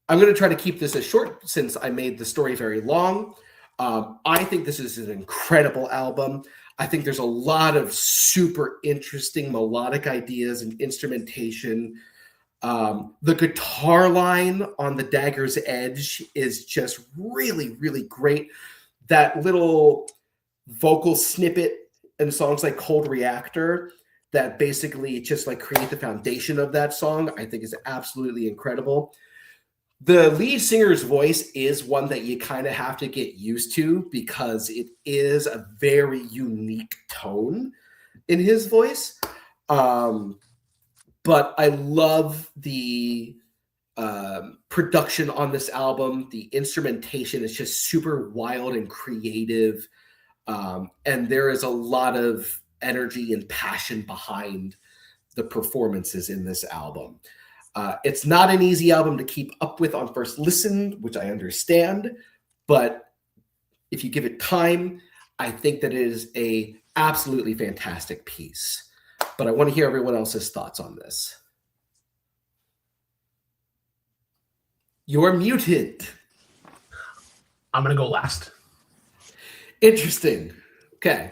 I'm going to try to keep this as short since I made the story very long. I think this is an incredible album. I think there's a lot of super interesting melodic ideas and instrumentation. The guitar line on the Dagger's Edge is just really, really great. That little vocal snippet in songs like Cold Reactor that basically just like create the foundation of that song, I think is absolutely incredible. The lead singer's voice is one that you kind of have to get used to because it is a very unique tone in his voice. But I love the production on this album. The instrumentation is just super wild and creative. And there is a lot of energy and passion behind the performances in this album. It's not an easy album to keep up with on first listen, which I understand, but if you give it time, I think that it is a absolutely fantastic piece. But I want to hear everyone else's thoughts on this. You're muted. I'm going to go last. Interesting. Okay.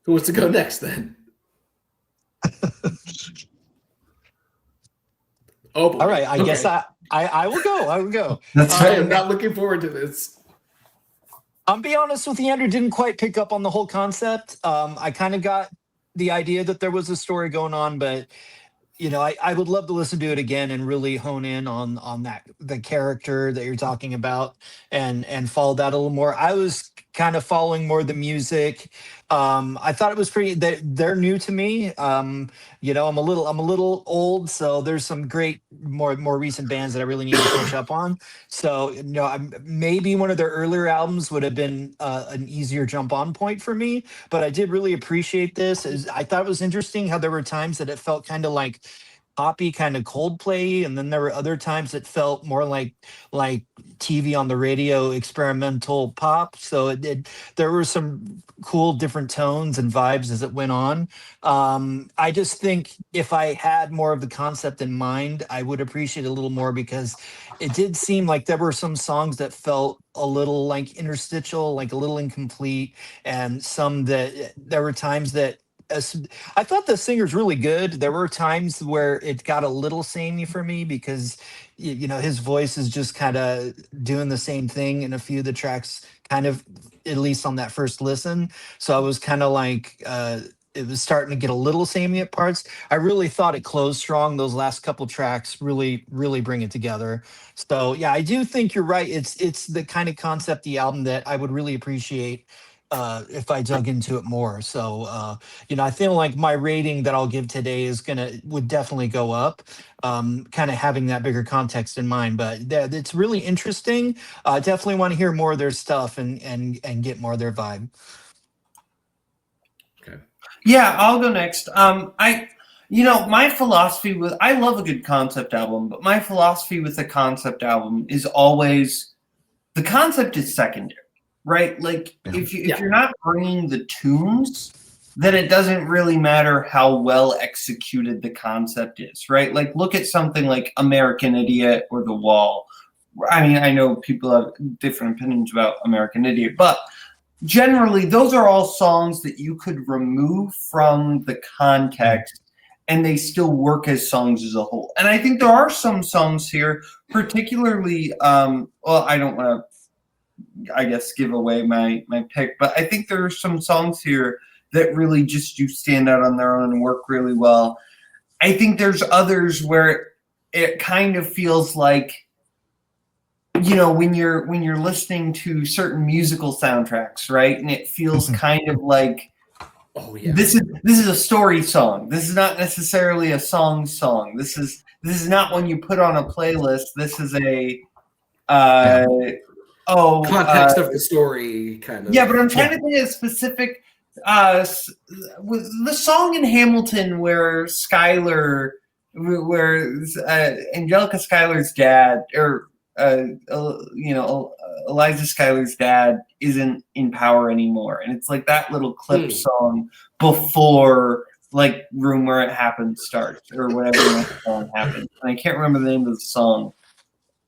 Who wants to go next then? Oh boy. All right, I guess I will go. I will go. That's I am not looking forward to this. I'll be honest with you, Andrew, didn't quite pick up on the whole concept. I kind of got the idea that there was a story going on, but you know, I would love to listen to it again and really hone in on that the character that you're talking about and follow that a little more. I was kind of following more the music. I thought it was pretty. They're new to me. You know, I'm a little old, so there's some great more recent bands that I really need to catch up on. So you know, maybe one of their earlier albums would have been an easier jump on point for me. But I did really appreciate this. I thought it was interesting how there were times that it felt kind of like poppy, kind of Coldplay, and then there were other times that felt more like TV on the radio experimental pop. So there were some cool different tones and vibes as it went on. I just think if I had more of the concept in mind, I would appreciate it a little more, because it did seem like there were some songs that felt a little like interstitial, like a little incomplete, and some that there were times that I thought the singer's really good. There were times where it got a little samey for me because, you know, his voice is just kind of doing the same thing in a few of the tracks, kind of, at least on that first listen. So I was kind of like, it was starting to get a little samey at parts. I really thought it closed strong. Those last couple tracks really, really bring it together. So yeah, I do think you're right. It's the kind of concept, the album that I would really appreciate if I dug into it more. So, you know, I feel like my rating that I'll give today would definitely go up, kind of having that bigger context in mind. But it's really interesting. Definitely want to hear more of their stuff and get more of their vibe. Okay. Yeah, I'll go next. My philosophy I love a good concept album, but my philosophy with a concept album is always the concept is secondary. Right? Like if you're not bringing the tunes, then it doesn't really matter how well executed the concept is, right? Like look at something like American Idiot or The Wall. I mean, I know people have different opinions about American Idiot, but generally those are all songs that you could remove from the context and they still work as songs as a whole. And I think there are some songs here, particularly, I don't want to, I guess, give away my pick, but I think there are some songs here that really just do stand out on their own and work really well. I think there's others where it kind of feels like, you know, when you're listening to certain musical soundtracks, right? And it feels kind of like, oh yeah, this is a story song. This is not necessarily a song. This is not when you put on a playlist. This is a context of the story, kind of. Yeah, but I'm trying to think of a specific with the song in Hamilton where Skylar where Angelica Schuyler's dad, or Eliza Schuyler's dad, isn't in power anymore, and it's like that little clip song before like Room Where It Happened starts, or whatever that song happens. And I can't remember the name of the song,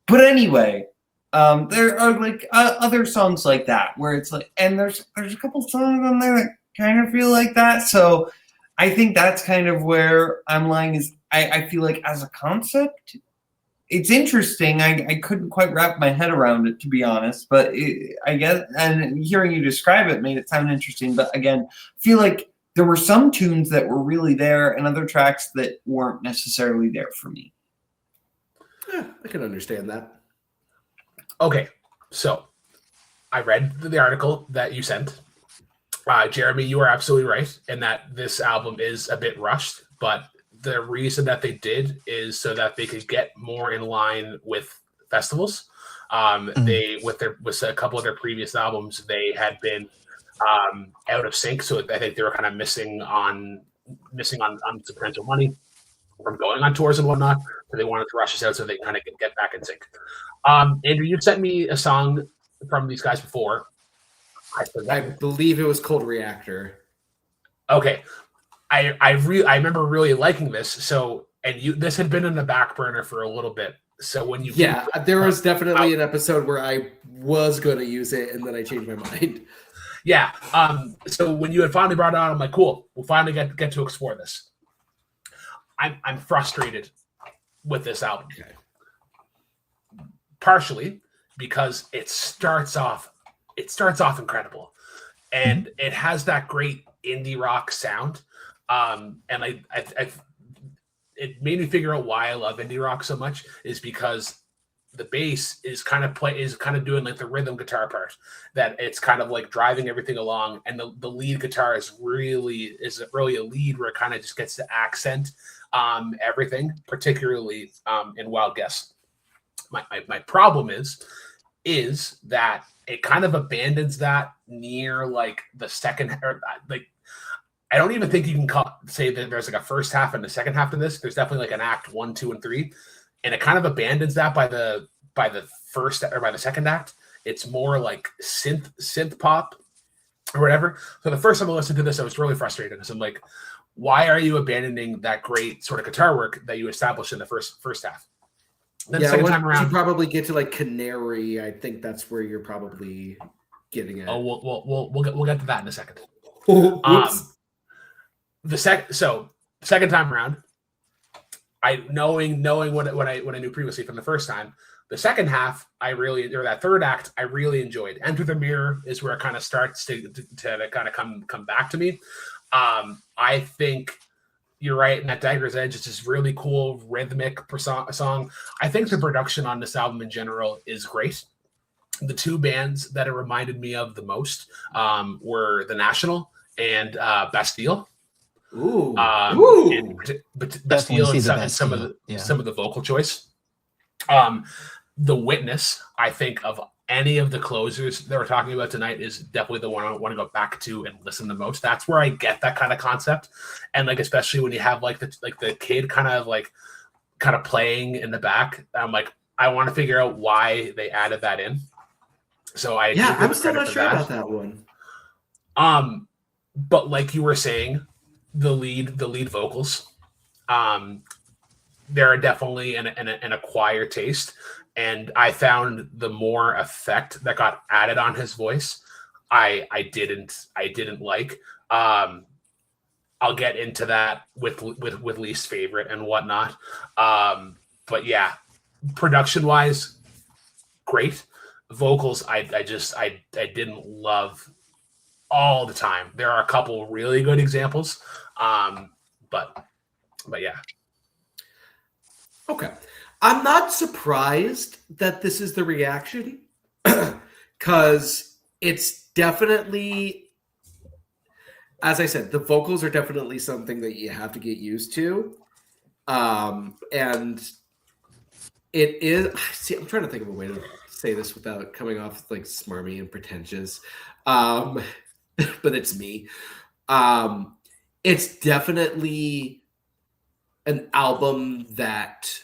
but anyway, there are like other songs like that where it's like, and there's a couple songs on there that kind of feel like that. So I think that's kind of where I'm lying. Is I feel like as a concept, it's interesting. I couldn't quite wrap my head around it, to be honest. But I guess, and hearing you describe it made it sound interesting. But again, I feel like there were some tunes that were really there and other tracks that weren't necessarily there for me. Yeah, I can understand that. Okay, so I read the article that you sent. Jeremy, you are absolutely right in that this album is a bit rushed, but the reason that they did is so that they could get more in line with festivals. They with a couple of their previous albums, they had been out of sync, so I think they were kind of missing on some potential money from going on tours and whatnot. So they wanted to rush us out so they kind of get back in sync. Andrew, you've sent me a song from these guys before. I believe it was called Reactor. Okay. I remember really liking this. So, and this had been in the back burner for a little bit. So when you there was definitely an episode where I was going to use it and then I changed my mind. Yeah. So when you had finally brought it on, I'm like, cool, we'll finally get to explore this. I'm frustrated with this album. Okay. Partially because it starts off incredible, and it has that great indie rock sound. And it made me figure out why I love indie rock so much is because the bass is kind of doing like the rhythm guitar part, that it's kind of like driving everything along, and the lead guitar is really a lead where it kind of just gets to accent everything, particularly in Wild Guess. My problem is that it kind of abandons that near like the second, or like I don't even think you can say that there's like a first half and a second half to this. There's definitely like an act 1, 2, and 3, and it kind of abandons that by the first or by the second act. It's more like synth pop or whatever. So the first time I listened to this, I was really frustrated because I'm like, why are you abandoning that great sort of guitar work that you established in the first half? Then the second time around, you probably get to like Canary. I think that's where you're probably getting at. Oh, we'll get to that in a second. The second time around, knowing what I knew previously from the first time, the second half that third act I really enjoyed. Enter the Mirror is where it kind of starts to kind of come back to me. I think you're right in that Dagger's Edge is this really cool rhythmic song. I think the production on this album in general is great. The two bands that it reminded me of the most were The National and Bastille. Ooh. But Bastille and some of the vocal choice. The Witness, I think, of any of the closers that we're talking about tonight, is definitely the one I want to go back to and listen the most. That's where I get that kind of concept, and like especially when you have like the kid kind of playing in the back. I'm like, I want to figure out why they added that in. So I'm still not sure about that one. But like you were saying, the lead vocals, they're definitely an acquired taste. And I found the more effect that got added on his voice, I didn't like. I'll get into that with least favorite and whatnot. But yeah, production wise, great. Vocals, I didn't love all the time. There are a couple really good examples, but yeah. Okay. I'm not surprised that this is the reaction, because it's definitely, as I said, the vocals are definitely something that you have to get used to. And it is, see, I'm trying to think of a way to say this without coming off like smarmy and pretentious. But it's me. It's definitely an album that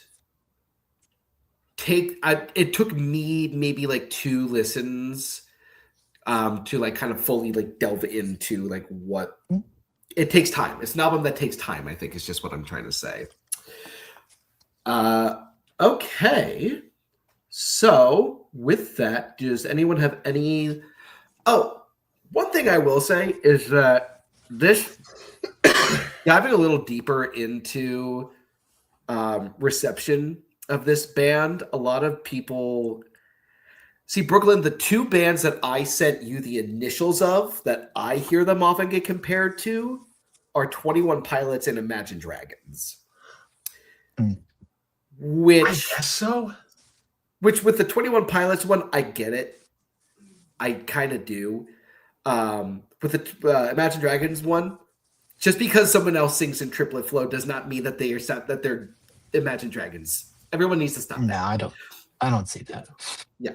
it took me maybe like 2 listens to like kind of fully like delve into like what it takes time. It's an album that takes time, I think is just what I'm trying to say. Okay. So with that, does anyone have any one thing I will say is that this diving a little deeper into reception of this band, a lot of people see Brooklyn, the 2 bands that I sent you the initials of that I hear them often get compared to are 21 Pilots and Imagine Dragons. Which I guess so. Which with the 21 Pilots one, I get it. I kind of do. With the Imagine Dragons one, just because someone else sings in triplet flow does not mean that they're Imagine Dragons. Everyone needs to stop. No, I don't see that. Yeah.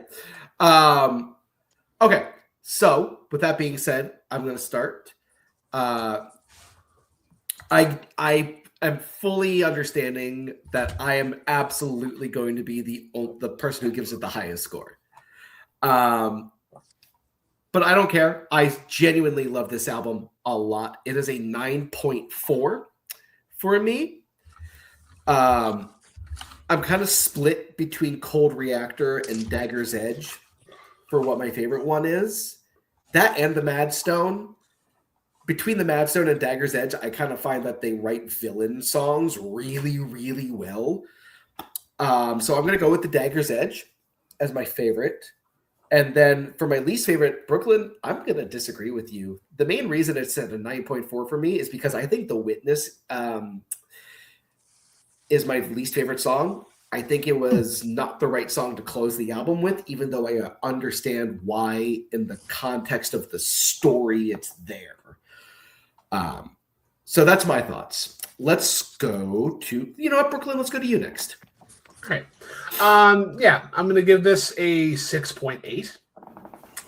Okay. So with that being said, I'm going to start. I am fully understanding that I am absolutely going to be the person who gives it the highest score. But I don't care. I genuinely love this album a lot. It is a 9.4 for me. I'm kind of split between Cold Reactor and Dagger's Edge for what my favorite one is. That and the Mad Stone. Between the Mad Stone and Dagger's Edge, I kind of find that they write villain songs really, really well. So I'm going to go with the Dagger's Edge as my favorite. And then for my least favorite, Brooklyn, I'm going to disagree with you. The main reason it's at a 9.4 for me is because I think The Witness is my least favorite song. I think it was not the right song to close the album with, even though I understand why in the context of the story it's there. So that's my thoughts. Let's go to, Brooklyn, let's go to you next. Okay. Yeah, I'm going to give this a 6.8.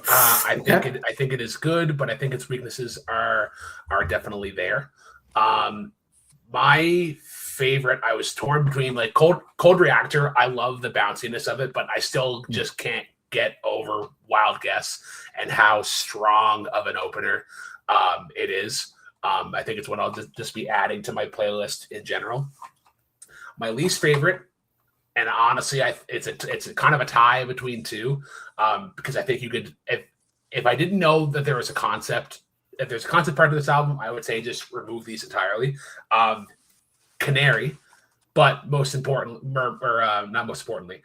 I think it is good, but I think its weaknesses are definitely there. My favorite, I was torn between like Cold Reactor. I love the bounciness of it, but I still just can't get over Wild Guess and how strong of an opener it is. I think it's one I'll just be adding to my playlist in general. My least favorite, and honestly, it's a kind of a tie between 2, because I think you could, if I didn't know that there was a concept, if there's a concept part of this album, I would say just remove these entirely. Canary, but most important, or not most importantly,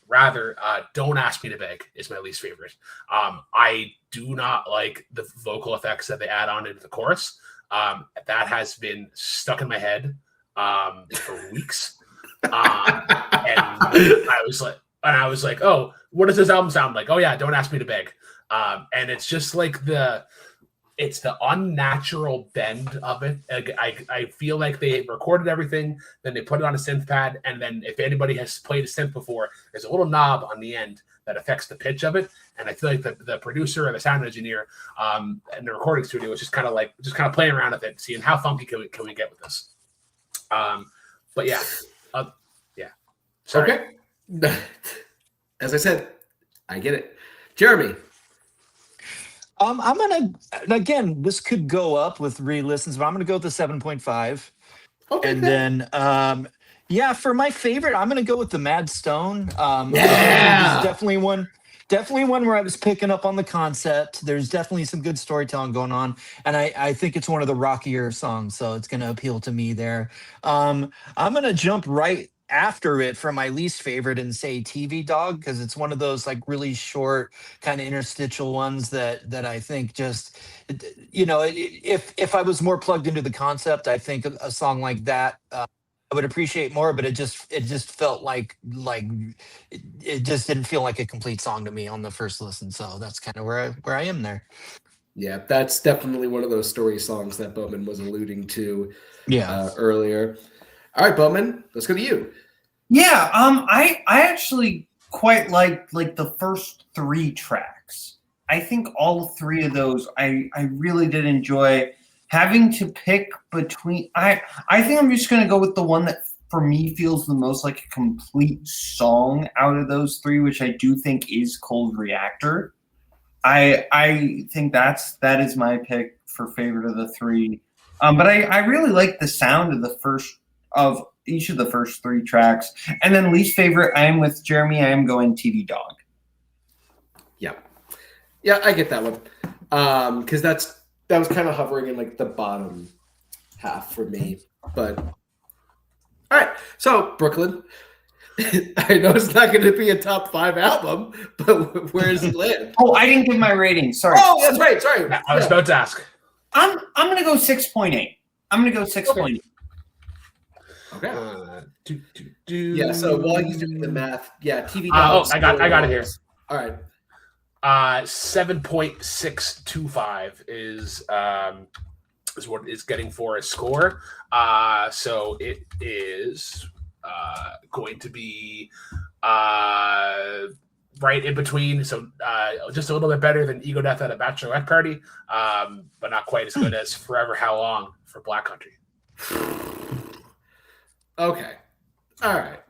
rather, Don't Ask Me to Beg is my least favorite. I do not like the vocal effects that they add on into the chorus. That has been stuck in my head for weeks. And I was like, oh, what does this album sound like? Oh yeah, Don't Ask Me to Beg. And it's just like it's the unnatural bend of it. I feel like they recorded everything, then they put it on a synth pad, and then if anybody has played a synth before, there's a little knob on the end that affects the pitch of it. And I feel like the producer or the sound engineer in the recording studio was just kind of playing around with it, seeing how funky can we get with this. But yeah, yeah. Sorry. Okay. As I said, I get it. Jeremy. I'm gonna, again, this could go up with re-listens, but I'm gonna go with the 7.5. Okay. And then for my favorite, I'm gonna go with the Mad Stone. Yeah. Definitely one where I was picking up on the concept. There's definitely some good storytelling going on, and I think it's one of the rockier songs, so it's gonna appeal to me there. I'm gonna jump right after it for my least favorite and say TV Dog, because it's one of those like really short kind of interstitial ones that I think just, if I was more plugged into the concept, I think a song like that I would appreciate more, but it just felt like it just didn't feel like a complete song to me on the first listen. So that's kind of where I am there. Yeah, that's definitely one of those story songs that Boatman was alluding to earlier. All right, Boatman, let's go to you. Yeah, I actually quite liked like the first 3 tracks. I think all 3 of those I really did enjoy. having to pick between, I think I'm just going to go with the one that for me feels the most like a complete song out of those three, which I do think is Cold Reactor. I think that is my pick for favorite of the three. But I really like the sound of each of the first three tracks. And then least favorite, I am with Jeremy. I am going TV Dog. Yeah, I get that one. Because that was kind of hovering in like the bottom half for me. But all right, so Brooklyn. I know it's not going to be a top 5 album, but where does it land? Oh, I didn't give my rating. Sorry. Oh, that's right. Sorry. I was about to ask. I'm going to go 6.8. I'm going to go 6.8. Okay. Yeah. So while he's doing the math, TV. I got it here. All right. 7.625 is what it's getting for a score. So it is going to be right in between. So just a little bit better than Ego Death at a Bachelorette Party, but not quite as good as Forever How Long for Black Country. Okay. All right.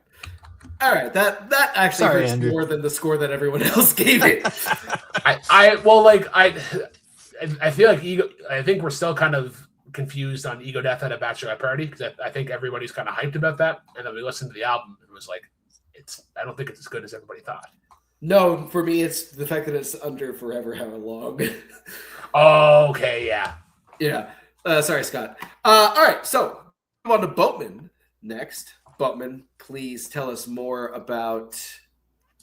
That actually hurts Andrew. more than the score that everyone else gave it. I feel like I think we're still kind of confused on Ego Death at a Bachelorette Party, because I think everybody's kind of hyped about that, and then we listened to the album and it was like, I don't think it's as good as everybody thought. No, for me it's the fact that it's under Forever How Long. Okay, yeah. Sorry, Scott. All right, so move on to Boatman next. Boatman, please tell us more about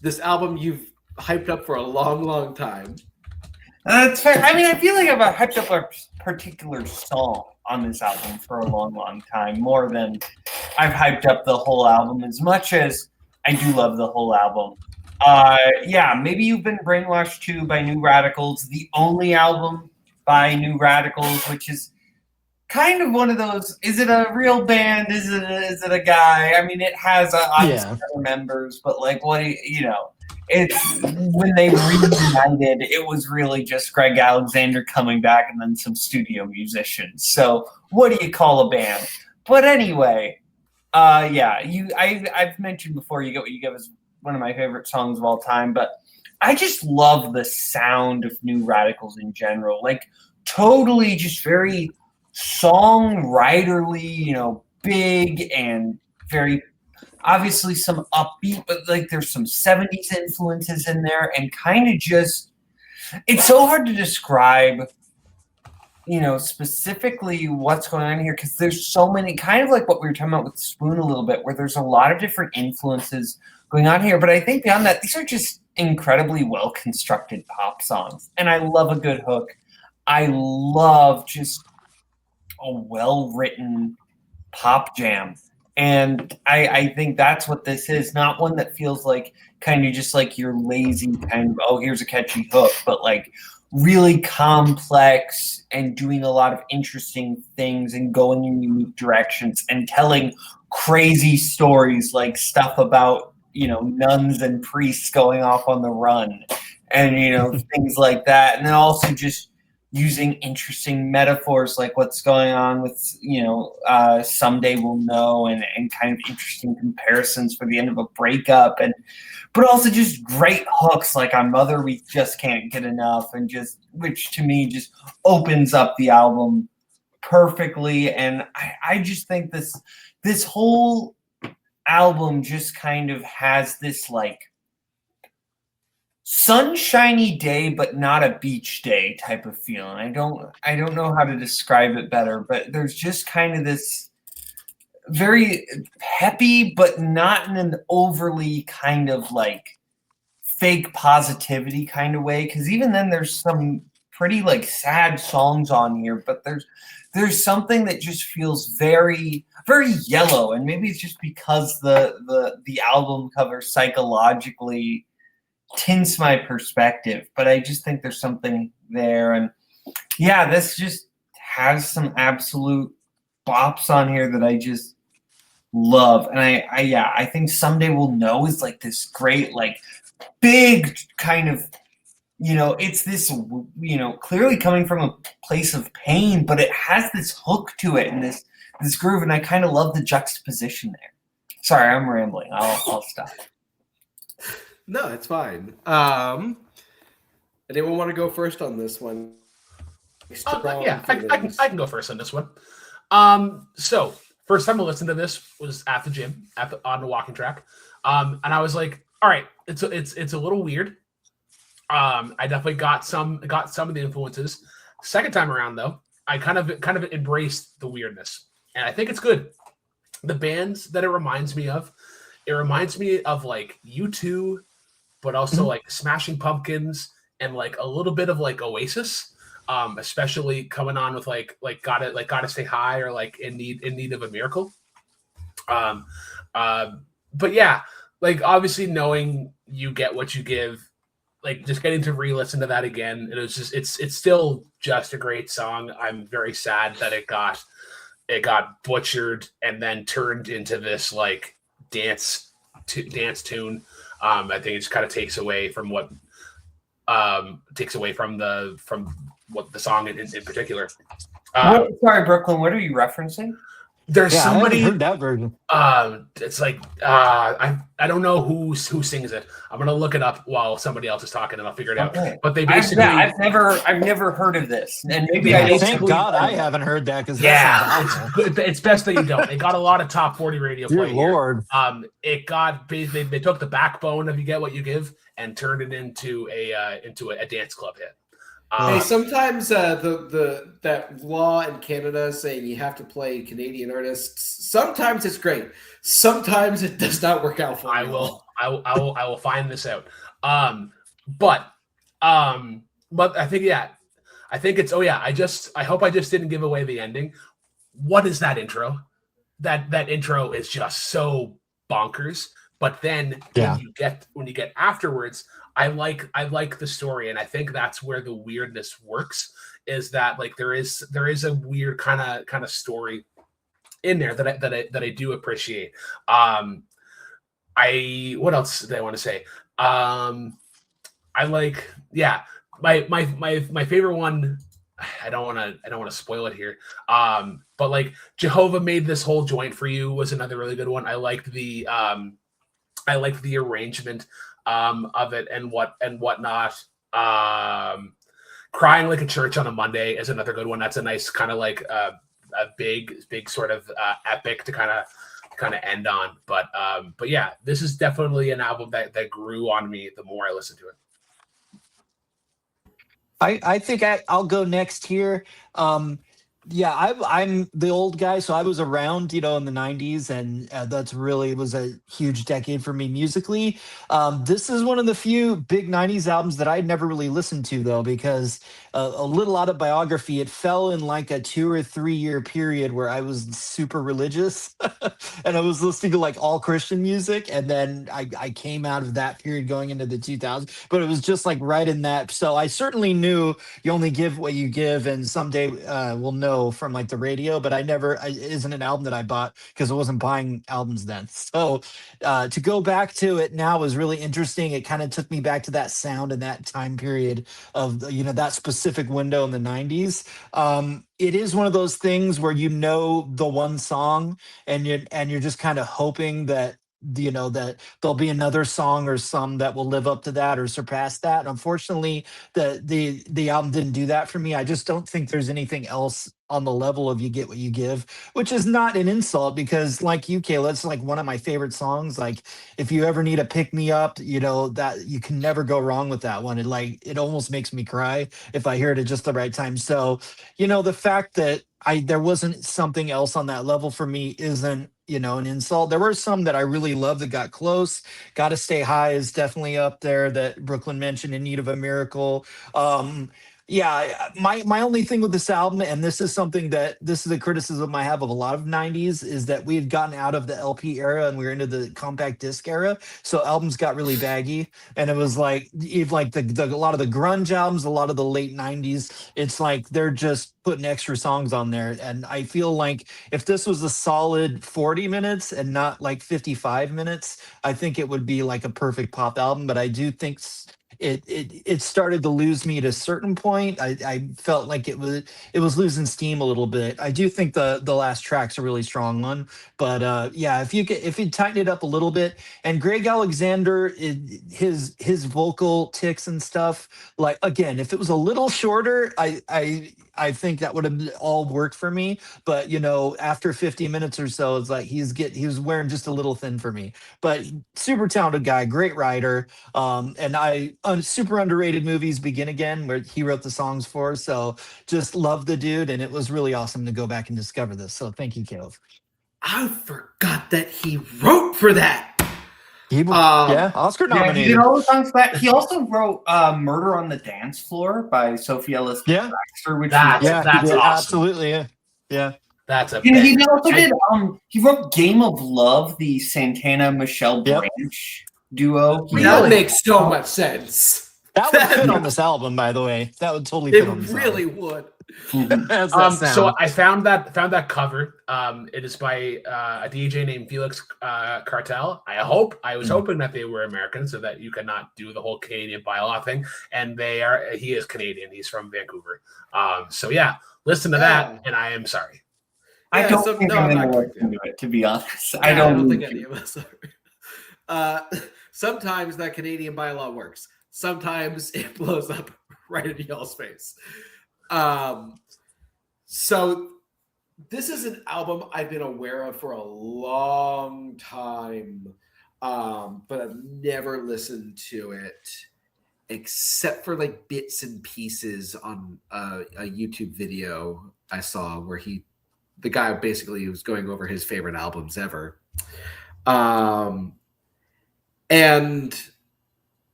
this album you've hyped up for a long, long time. That's fair. I mean, I feel like I've hyped up a particular song on this album for a long, long time, more than I've hyped up the whole album, as much as I do love the whole album. Maybe you've been Brainwashed too by New Radicals, the only album by New Radicals, which is kind of one of those, is it a real band? Is it a guy? I mean, it has obviously other members, but like, it's when they reunited, it was really just Greg Alexander coming back and then some studio musicians. So what do you call a band? But anyway, I've mentioned before, you get what you give is one of my favorite songs of all time, but I just love the sound of New Radicals in general. Like, totally just very songwriterly, big and very obviously some upbeat, but like there's some 70s influences in there, and kind of just, it's so hard to describe, specifically what's going on here, because there's so many, kind of like what we were talking about with Spoon a little bit, where there's a lot of different influences going on here. But I think beyond that, these are just incredibly well constructed pop songs, and I love a good hook. I love just a well-written pop jam. And I think that's what this is. Not one that feels like kind of just like your lazy kind of, oh, here's a catchy hook, but like really complex and doing a lot of interesting things and going in unique directions and telling crazy stories, like stuff about, nuns and priests going off on the run and, things like that. And then also just using interesting metaphors like what's going on with, Someday We'll Know, and kind of interesting comparisons for the end of a breakup, but also just great hooks like on Mother We Just Can't Get Enough, and just, which to me just opens up the album perfectly. And I just think this whole album just kind of has this like sunshiny day, but not a beach day type of feeling. I don't know how to describe it better, but there's just kind of this very peppy, but not in an overly kind of like fake positivity kind of way. Because even then, there's some pretty like sad songs on here, but there's something that just feels very, very yellow, and maybe it's just because the album cover psychologically tints my perspective, but I just think there's something there. And this just has some absolute bops on here that I just love. And I think Someday We'll Know is like this great, like big kind of it's this, clearly coming from a place of pain, but it has this hook to it and this groove, and I kind of love the juxtaposition there. Sorry, I'm rambling. I'll stop. No, it's fine. Anyone want to go first on this one? Yeah, I can go first on this one. So first time I listened to this was at the gym, on the walking track, and I was like, all right, it's a little weird. I definitely got some of the influences. Second time around, though, I kind of embraced the weirdness, and I think it's good. The bands that it reminds me of like U2, but also like Smashing Pumpkins and like a little bit of like Oasis, especially coming on with like gotta stay high, or like in need of a miracle. But yeah, like obviously knowing you get what you give, like just getting to re-listen to that again, it was just it's still just a great song. I'm very sad that it got butchered and then turned into this like dance tune. I think it just kind of takes away from what the song in particular. Sorry, Brooklyn, what are you referencing? There's somebody. I haven't heard that version. It's like I don't know who sings it. I'm gonna look it up while somebody else is talking, and I'll figure it out. But they basically, I've never heard of this, and maybe I thank God I haven't heard that, because it's best that you don't. It got a lot of top 40 radio play. Dear Lord. It got basically they took the backbone of "You Get What You Give" and turned it into a dance club hit. Hey, sometimes that law in Canada saying you have to play Canadian artists, sometimes it's great. Sometimes it does not work out for me. I will find this out. But I think it's I hope I just didn't give away the ending. What is that intro? That intro is just so bonkers. But then when you get afterwards, I like the story, and I think that's where the weirdness works. Is that like there is a weird kind of story in there that I do appreciate. What else did I want to say? I like my favorite one. I don't want to spoil it here. But like Jehovah Made This Whole Joint for You was another really good one. I liked the arrangement of it and whatnot. Crying Like a Church on a Monday is another good one. That's a nice kind of like a big sort of epic to kind of end on. But yeah, this is definitely an album that grew on me the more I listened to it. I think I'll go next here. I'm the old guy, so I was around, in the 90s, and that's really was a huge decade for me musically. This is one of the few big 90s albums that I'd never really listened to, though, because a little autobiography, it fell in like a 2 or 3 year period where I was super religious and I was listening to like all Christian music. And then I came out of that period going into the 2000s, but it was just like right in that. So I certainly knew You Only Give What You Give, and Someday We'll Know from like the radio, but it isn't an album that I bought because I wasn't buying albums then. So to go back to it now was really interesting. It kind of took me back to that sound and that time period of that specific window in the 90s. It is one of those things where the one song and you're just kind of hoping that that there'll be another song or some that will live up to that or surpass that. Unfortunately, the album didn't do that for me. I just don't think there's anything else on the level of You Get What You Give, which is not an insult, because like you, Kayla, it's like one of my favorite songs. Like if you ever need a pick me up, that you can never go wrong with that one. It almost makes me cry if I hear it at just the right time. So, the fact that there wasn't something else on that level for me isn't, an insult. There were some that I really loved that got close. Gotta Stay High is definitely up there, that Brooklyn mentioned, In Need of a Miracle. My only thing with this album, and this is a criticism I have of a lot of 90s, is that we had gotten out of the LP era and we were into the compact disc era. So albums got really baggy, and it was like a lot of the grunge albums, a lot of the late 90s, it's like they're just putting extra songs on there. And I feel like if this was a solid 40 minutes and not like 55 minutes, I think it would be like a perfect pop album. But I do think it started to lose me at a certain point. I felt like it was losing steam a little bit. I do think the last track's a really strong one, but yeah, if you tighten it up a little bit, and Greg Alexander, his vocal ticks and stuff, like, again, if it was a little shorter, I think that would have all worked for me. But after 50 minutes or so, it's like he was wearing just a little thin for me. But super talented guy, great writer. Super underrated movies, Begin Again, where he wrote the songs for. So just love the dude, and it was really awesome to go back and discover this. So thank you, Caleb. I forgot that he wrote for that. Oscar nominated. He did all the songs for that. He also wrote "Murder on the Dance Floor" by Sophie Ellis Bextor, which that's awesome. Absolutely, yeah. That's a. He also did. He wrote "Game of Love," the Santana Michelle Branch duo. That makes so much sense. That would fit on this album, by the way. That would totally fit on this album. It really would. So I found that cover. It is by a DJ named Felix Cartel. I was hoping that they were American, so that you could not do the whole Canadian bylaw thing. And he is Canadian. He's from Vancouver. So yeah, listen to that, and I am sorry. I don't think I'm going to listen to it, to be honest. I don't think any of us are. Sometimes that Canadian bylaw works. Sometimes it blows up right in y'all's face. So this is an album I've been aware of for a long time, but I've never listened to it except for like bits and pieces on a YouTube video I saw where the guy basically was going over his favorite albums ever. And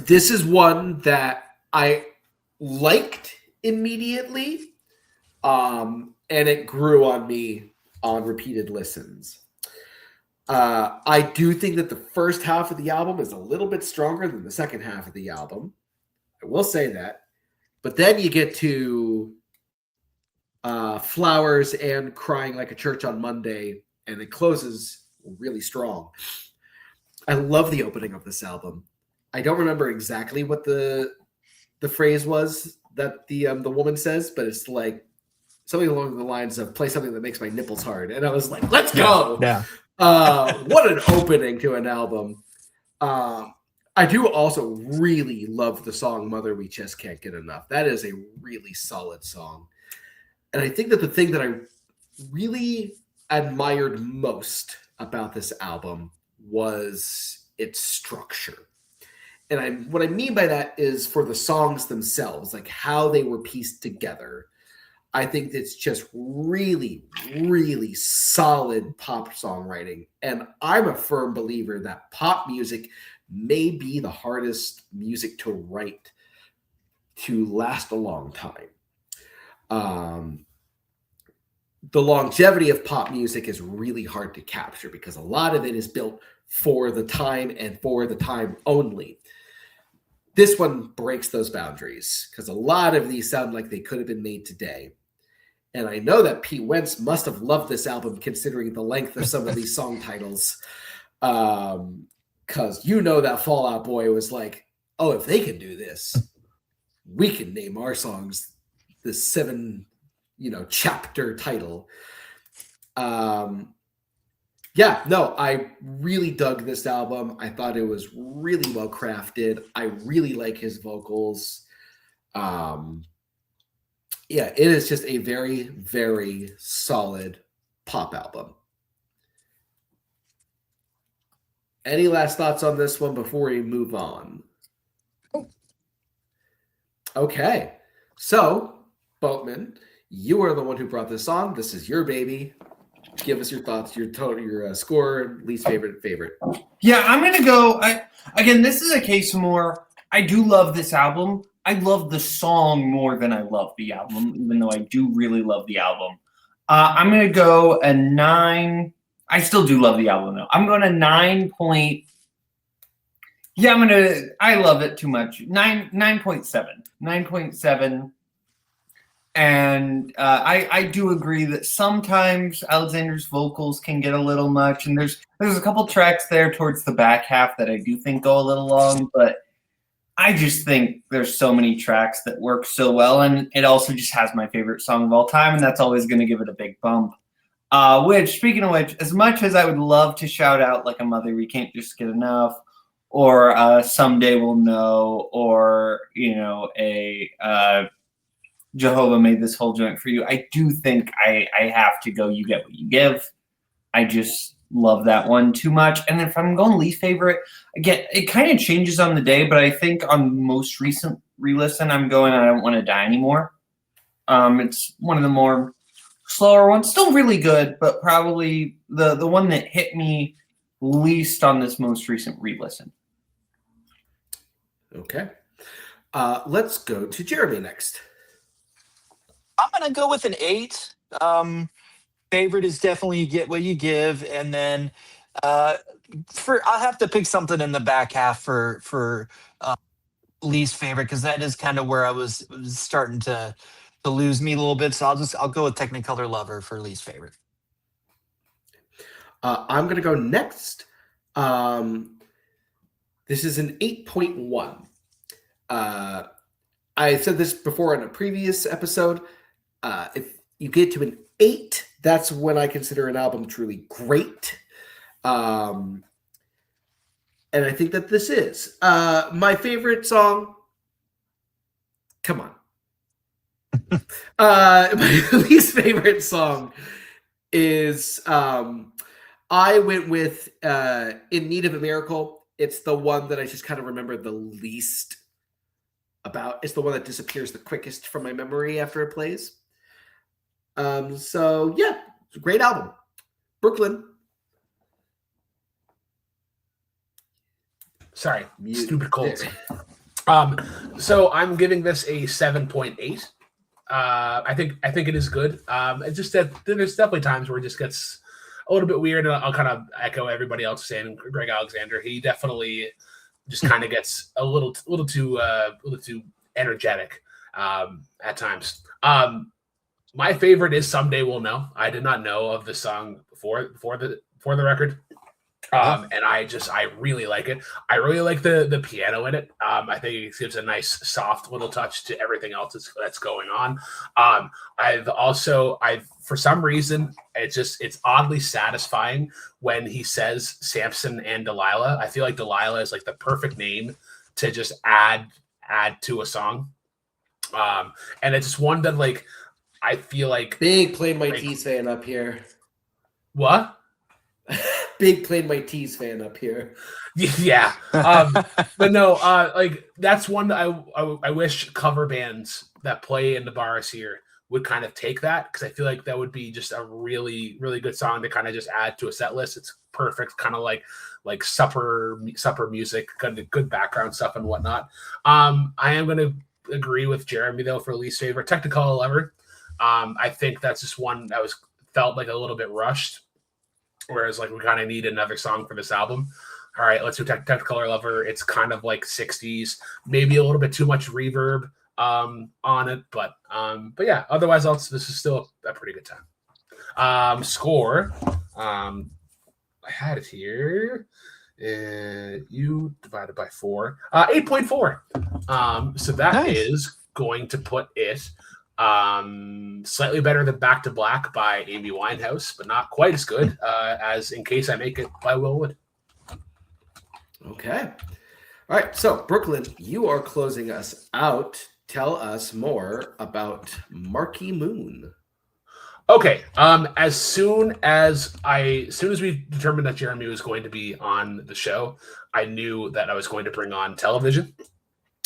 this is one that I liked immediately, and it grew on me on repeated listens. I do think that the first half of the album is a little bit stronger than the second half of the album. I will say that. But then you get to Flowers and Crying Like a Church on Monday, and it closes really strong. I love the opening of this album. I don't remember exactly what the phrase was that the woman says, but it's like something along the lines of "play something that makes my nipples hard," and I was like, "Let's go!" Yeah. What an opening to an album. I do also really love the song "Mother We Just Can't Get Enough." That is a really solid song, and I think that the thing that I really admired most about this album was its structure. And what I mean by that is for the songs themselves, like how they were pieced together. I think it's just really, really solid pop songwriting. And I'm a firm believer that pop music may be the hardest music to write to last a long time. The longevity of pop music is really hard to capture because a lot of it is built for the time and for the time only. This one breaks those boundaries because a lot of these sound like they could have been made today. And I know that Pete Wentz must have loved this album considering the length of some of these song titles. Because that Fall Out Boy was like, oh, if they can do this, we can name our songs the 7, chapter title. I really dug this album. I thought it was really well crafted. I really like his vocals. It is just a very, very solid pop album. Any last thoughts on this one before we move on? Okay. So, Boatman, you are the one who brought this on. This is your baby. Give us your thoughts, your score, least favorite. Yeah, I'm going to go. Again, this is a case more. I do love this album. I love the song more than I love the album, even though I do really love the album. I'm going to go a 9. I still do love the album, though. I'm going to 9 point. Yeah, I love it too much. 9.7. 9.7. And I do agree that sometimes Alexander's vocals can get a little much, and there's a couple tracks there towards the back half that I do think go a little long, but I just think there's so many tracks that work so well, and it also just has my favorite song of all time, and that's always going to give it a big bump. Which, speaking of which, as much as I would love to shout out like a Mother We Can't Just Get Enough, or Someday We'll Know, or a Jehovah Made This Whole Joint For You, I do think I have to go You Get What You Give. I just love that one too much. And if I'm going least favorite, again, it kind of changes on the day, but I think on most recent re-listen, I'm going I Don't Want to Die Anymore. It's one of the more slower ones, still really good, but probably the one that hit me least on this most recent re-listen. Okay. Let's go to Jeremy next. I'm gonna go with an 8. Favorite is definitely You Get What You Give, and then I'll have to pick something in the back half for least favorite, because that is kind of where I was starting to lose me a little bit. So I'll go with Technicolor Lover for least favorite. I'm gonna go next. This is an 8.1. I said this before in a previous episode. If you get to an 8, that's when I consider an album truly great. And I think that this is. My favorite song, come on. My least favorite song is, I went with In Need of a Miracle. It's the one that I just kind of remember the least about. It's the one that disappears the quickest from my memory after it plays. So yeah, it's a great album. Brooklyn. Sorry, stupid colds. So I'm giving this a 7.8. I think it is good. It's just that there's definitely times where it just gets a little bit weird, and I'll kind of echo everybody else saying. Greg Alexander, he definitely just kind of gets a little too energetic at times. My favorite is Someday We'll Know. I did not know of the song before the record. And I really like it. I really like the piano in it. I think it gives a nice soft little touch to everything else that's going on. I've for some reason, it's oddly satisfying when he says Samson and Delilah. I feel like Delilah is like the perfect name to just add to a song. And it's just one that like, I feel like big Plain My Tees fan up here. What? Big Plain My Tees fan up here. Yeah. But no, like that's one that I wish cover bands that play in the bars here would kind of take that, because I feel like that would be just a really, really good song to kind of just add to a set list. It's perfect, kind of like supper music, kind of good background stuff and whatnot. I am going to agree with Jeremy though for least favorite, Technicolor Lover. I think that's just one that felt like a little bit rushed, whereas like we kind of need another song for this album. All right, let's do Technicolor Lover. It's kind of like 60s, maybe a little bit too much reverb on it, but yeah. Otherwise, this is still a pretty good time. Score. I had it here. You divided by 4. 8.4. So that is going to put it. Slightly better than Back to Black by Amy Winehouse, but not quite as good as In Case I Make It by Will Wood. Okay. All right. So, Brooklyn, you are closing us out. Tell us more about Marquee Moon. Okay. As soon as we determined that Jeremy was going to be on the show, I knew that I was going to bring on television.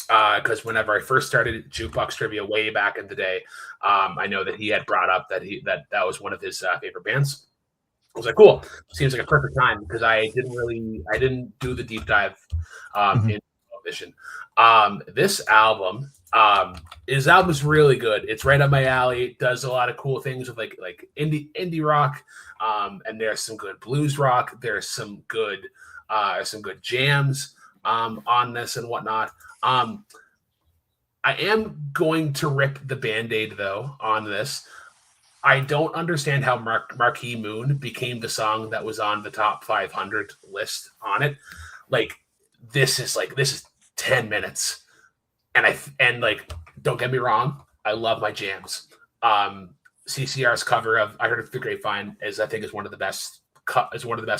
Because whenever I first started Jukebox Trivia way back in the day, I know that he had brought up that was one of his favorite bands. I was like, cool. Seems like a perfect time, because I didn't do the deep dive in television. This album, his album's really good. It's right up my alley. It does a lot of cool things with like indie rock, and there's some good blues rock. There's some good jams on this and whatnot. I am going to rip the Band-Aid though on this. I don't understand how Marquee Moon became the song that was on the top 500 list on it. Like this is 10 minutes and like, don't get me wrong, I love my jams. CCR's cover of "I Heard It Through the Grapevine" is one of the best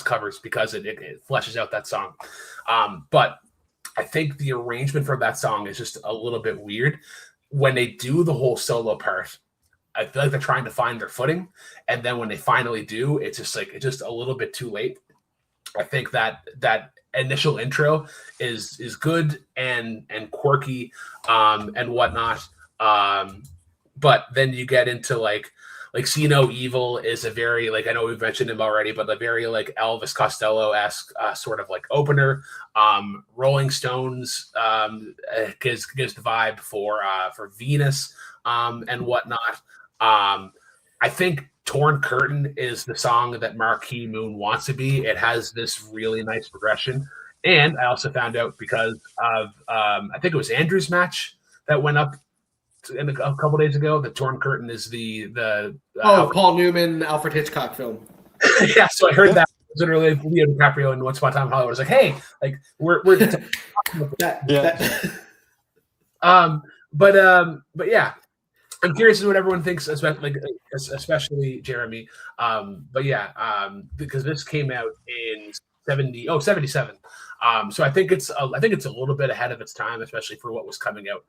covers because it fleshes out that song. But I think the arrangement for that song is just a little bit weird. When they do the whole solo part, I feel like they're trying to find their footing, and then when they finally do, it's just a little bit too late. I think that initial intro is good and quirky and whatnot. But then you get into like See No Evil is a very, like, I know we've mentioned him already, but a very like Elvis Costello-esque sort of like opener. Rolling Stones gives the vibe for Venus and whatnot. I think Torn Curtain is the song that Marquee Moon wants to be. It has this really nice progression. And I also found out because of I think it was Andrew's match that went up a couple days ago, the Torn Curtain is the Paul Newman, Alfred Hitchcock film. Yeah, so I heard that literally Leo DiCaprio and Once Upon a Time in Hollywood was like, hey, like we're but yeah, I'm curious as to what everyone thinks, especially Jeremy. But yeah, because this came out in 77. So I think it's a little bit ahead of its time, especially for what was coming out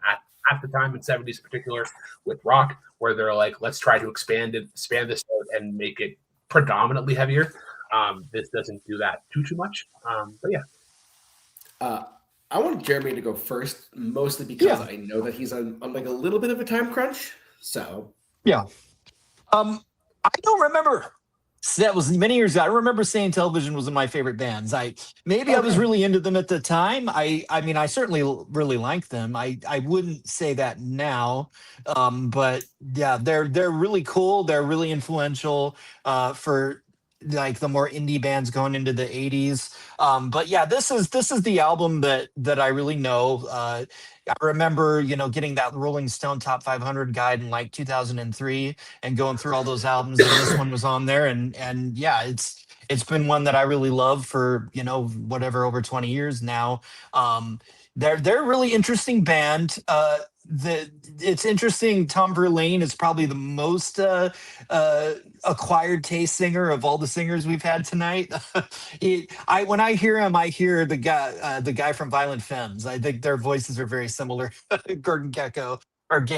at the time in 70s, in particular with rock, where they're like, let's try to expand this out and make it predominantly heavier. This doesn't do that too much. But yeah. I want Jeremy to go first, mostly because I know that he's on like a little bit of a time crunch. So yeah. I don't remember. That was many years ago. I remember saying Television was one of my favorite bands. I was really into them at the time. I mean, I certainly really liked them. I wouldn't say that now, but yeah, they're really cool. They're really influential for like the more indie bands going into the 80s. But yeah, this is the album that I really know. I remember, getting that Rolling Stone Top 500 guide in like 2003 and going through all those albums, and this one was on there. And yeah, it's been one that I really love for, whatever, over 20 years now. They're a really interesting band. It's interesting. Tom Verlaine is probably the most acquired taste singer of all the singers we've had tonight. When I hear him, I hear the guy from Violent Femmes. I think their voices are very similar. Gordon Gano. But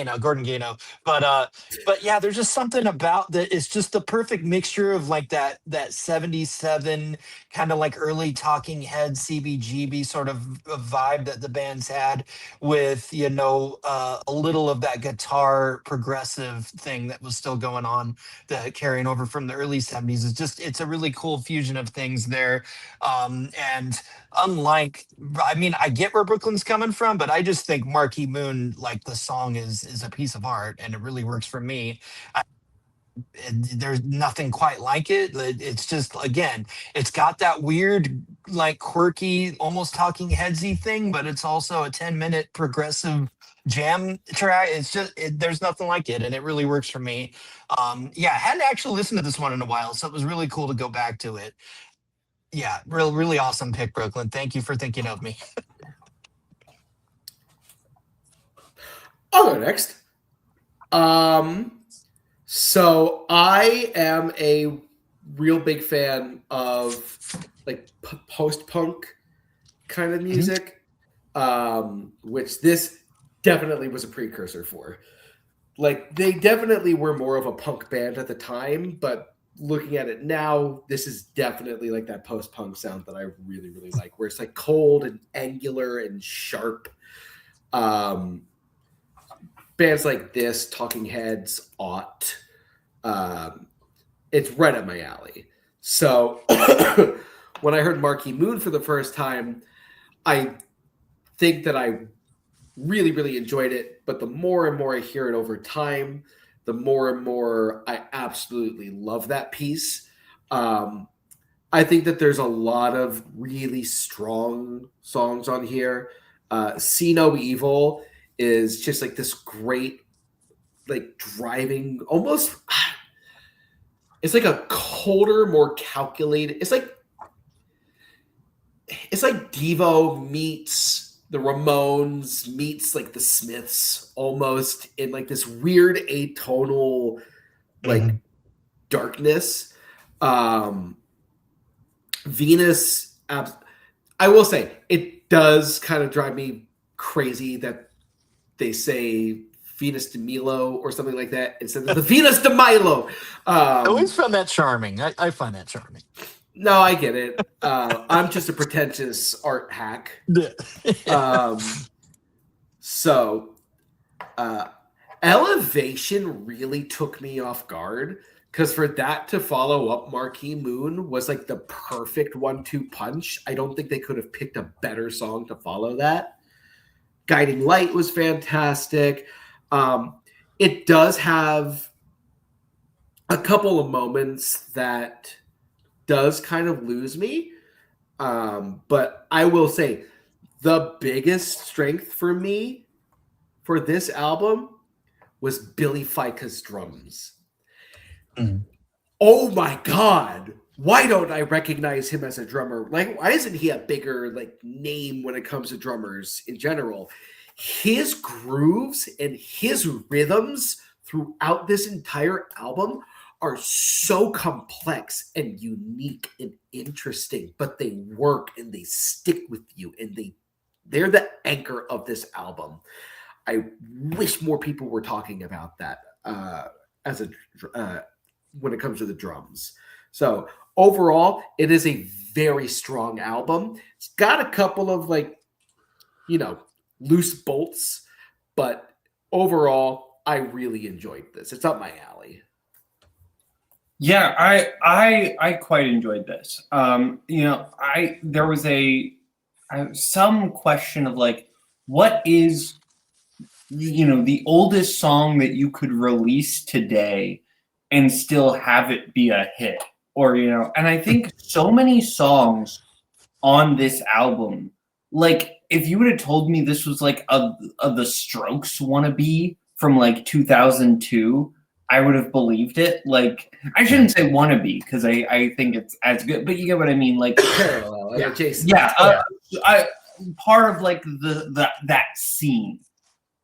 yeah, there's just something about that. It's just the perfect mixture of like that 77 kind of like early Talking Heads, CBGB sort of vibe that the band's had with, a little of that guitar progressive thing that was still going on, that carrying over from the early 70s. It's a really cool fusion of things there. And unlike, I mean, I get where Brooklyn's coming from, but I just think Marquee Moon, like the song is a piece of art, and it really works for me. There's nothing quite like it. It's just, again, it's got that weird, like quirky, almost Talking Headsy thing, but it's also a 10-minute progressive jam track. It's just, there's nothing like it, and it really works for me. I hadn't actually listened to this one in a while, so it was really cool to go back to it. Yeah, really awesome pick, Brooklyn. Thank you for thinking of me. I'll go next. So I am a real big fan of like post-punk kind of music, which this definitely was a precursor for. Like, they definitely were more of a punk band at the time, but looking at it now, this is definitely like that post-punk sound that I really, really like, where it's like cold and angular and sharp. Bands like this, Talking Heads, it's right up my alley. So when I heard Marquee Moon for the first time, I think that I really, really enjoyed it. But the more and more I hear it over time, the more and more I absolutely love that piece. I think that there's a lot of really strong songs on here. See No Evil is just like this great, like, driving, almost, it's like a colder, more calculated, it's like Devo meets the Ramones meets like the Smiths almost in like this weird atonal like darkness. Venus, I will say it does kind of drive me crazy that they say Venus de Milo or something like that instead of the Venus de Milo. I always found that charming. I find that charming. No, I get it. I'm just a pretentious art hack. So Elevation really took me off guard because for that to follow up Marquee Moon was like the perfect 1-2 punch. I don't think they could have picked a better song to follow that. Guiding Light was fantastic. It does have a couple of moments that does kind of lose me. But I will say the biggest strength for me for this album was Billy Fica's drums. Oh my God. Why don't I recognize him as a drummer? Like, why isn't he a bigger like name when it comes to drummers in general? His grooves and his rhythms throughout this entire album are so complex and unique and interesting, but they work and they stick with you and they're the anchor of this album. I wish more people were talking about that when it comes to the drums. So overall, it is a very strong album. It's got a couple of loose bolts, but overall, I really enjoyed this. It's up my alley. Yeah, I quite enjoyed this. There was some question of like, what is the oldest song that you could release today and still have it be a hit, and I think so many songs on this album, like if you would have told me this was like the Strokes Wannabe from like 2002, I would have believed it. Like, I shouldn't say wannabe because I think it's as good, but you get what I mean. Like parallel, Jason. Part of like that scene.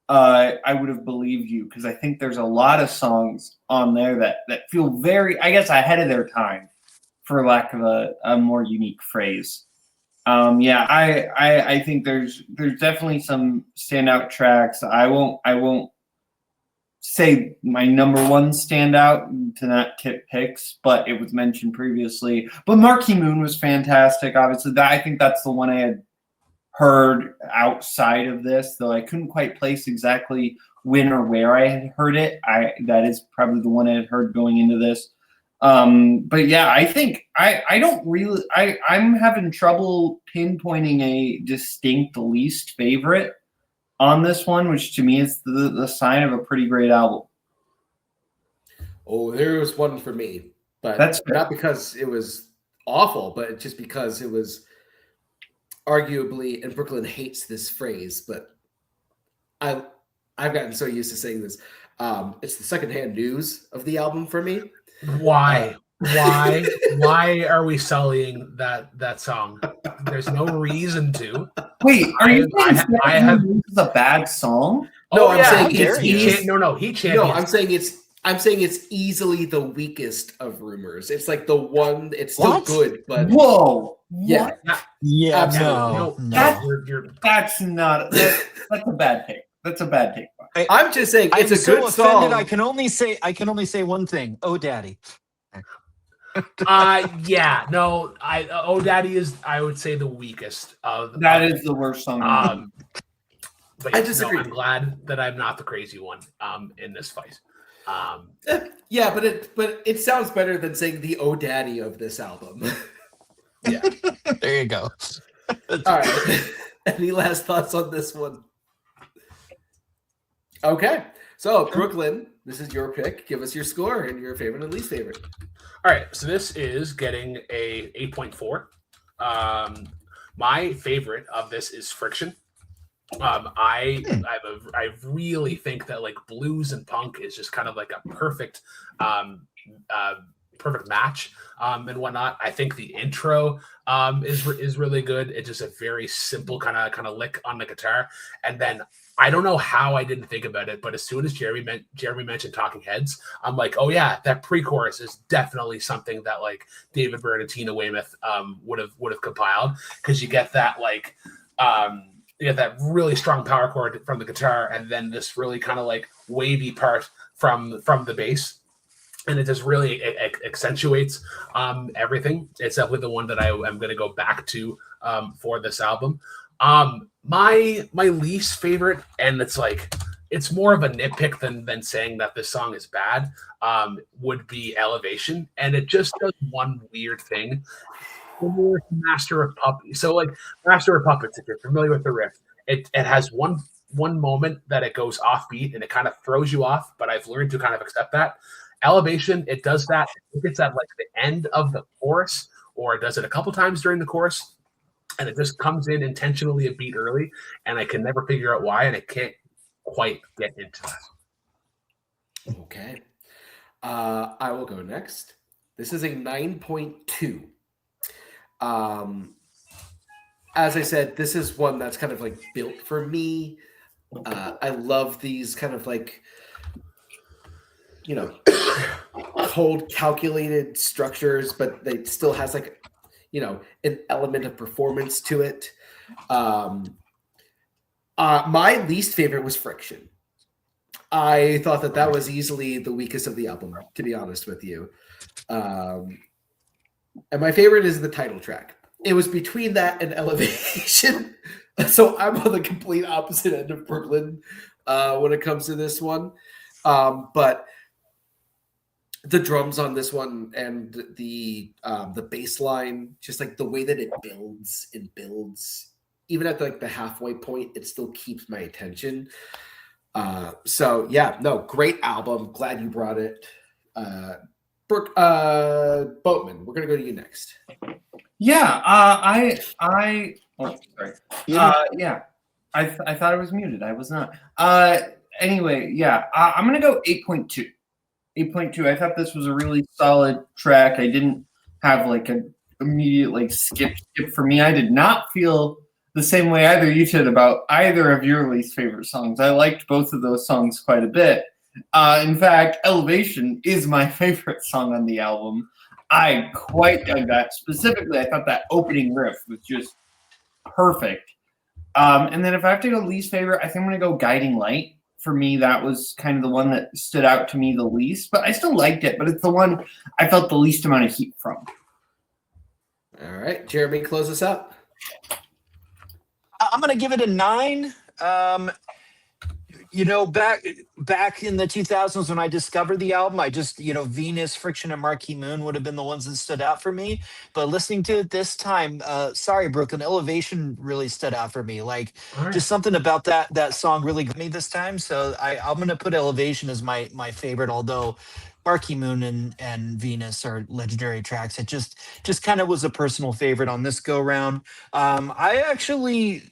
I would have believed you because I think there's a lot of songs on there that feel very, I guess, ahead of their time, for lack of a more unique phrase. I think there's definitely some standout tracks. I won't say my number one standout to not tip picks, but it was mentioned previously. But Marquee Moon was fantastic. Obviously, I think that's the one I had heard outside of this, though I couldn't quite place exactly when or where I had heard it. That is probably the one I had heard going into this. But yeah, I think I'm having trouble pinpointing a distinct least favorite on this one, which to me is the sign of a pretty great album. Oh, there was one for me, but that's not because it was awful, but just because it was arguably, and Brooklyn hates this phrase, but I've gotten so used to saying this. It's the secondhand news of the album for me. Why are we sullying that song? There's no reason to. Wait, are you saying I have this is a bad song? No, I'm saying it's he champions. I'm saying it's easily the weakest of Rumors. It's like the one. It's still good, but whoa, yeah, yeah, absolutely. No. That's a bad take. That's a bad take. I'm just saying it's I'm a good so offended, song. I can only say one thing. Oh, Daddy. Oh Daddy is, I would say, the weakest of that is the worst song. But I disagree. I'm glad that I'm not the crazy one in this fight. Yeah, but it sounds better than saying the Oh Daddy of this album. Yeah. There you go. All right. Any last thoughts on this one? Okay. So, Brooklyn, this is your pick. Give us your score and your favorite and least favorite. All right. So this is getting a 8.4. My favorite of this is Friction. I really think that like blues and punk is just kind of like a perfect perfect match and whatnot. I think the intro is really good. It's just a very simple kind of lick on the guitar, and then I don't know how I didn't think about it, but as soon as Jeremy mentioned Talking Heads, I'm like, oh yeah, that pre-chorus is definitely something that like David Byrne and Tina Weymouth would have compiled, because you get that like you get that really strong power chord from the guitar, and then this really kind of like wavy part from the bass, and it just really accentuates everything. It's definitely the one that I am going to go back to for this album. My least favorite, and it's more of a nitpick than saying that this song is bad, would be Elevation, and it just does one weird thing. Master of Puppets. So like Master of Puppets, if you're familiar with the riff, it has one moment that it goes offbeat and it kind of throws you off, but I've learned to kind of accept that. Elevation, it does that. It's at like the end of the chorus, or it does it a couple times during the chorus, and it just comes in intentionally a beat early, and I can never figure out why, and I can't quite get into that. Okay. I will go next. This is a 9.2. As I said, this is one that's kind of like built for me. I love these kind of like, cold, calculated structures, but it still has like, an element of performance to it. My least favorite was Friction. I thought that was easily the weakest of the album, to be honest with you. And my favorite is the title track. It was between that and Elevation. So I'm on the complete opposite end of Brooklyn when it comes to this one. But the drums on this one and the bass line, just like the way that it builds, even at like the halfway point, it still keeps my attention. So yeah, no, great album. Glad you brought it. Boatman, we're gonna go to you next. Yeah, I sorry. Yeah, I thought I was muted. I was not. Anyway, yeah, I'm gonna go 8.2. 8.2. I thought this was a really solid track. I didn't have like an immediate like skip for me. I did not feel the same way either you did about either of your least favorite songs. I liked both of those songs quite a bit. In fact, Elevation is my favorite song on the album. I quite dug that. Specifically, I thought that opening riff was just perfect. And then if I have to go least favorite, I think I'm going to go Guiding Light. For me, that was kind of the one that stood out to me the least. But I still liked it, but it's the one I felt the least amount of heat from. All right. Jeremy, close us up. I'm going to give it a 9. Back in the 2000s when I discovered the album, I just, Venus, Friction, and Marquee Moon would have been the ones that stood out for me. But listening to it this time, sorry, Brooklyn, Elevation really stood out for me. Like, just something about that song really got me this time. So I'm going to put Elevation as my favorite, although Marquee Moon and Venus are legendary tracks. It just kind of was a personal favorite on this go round. I actually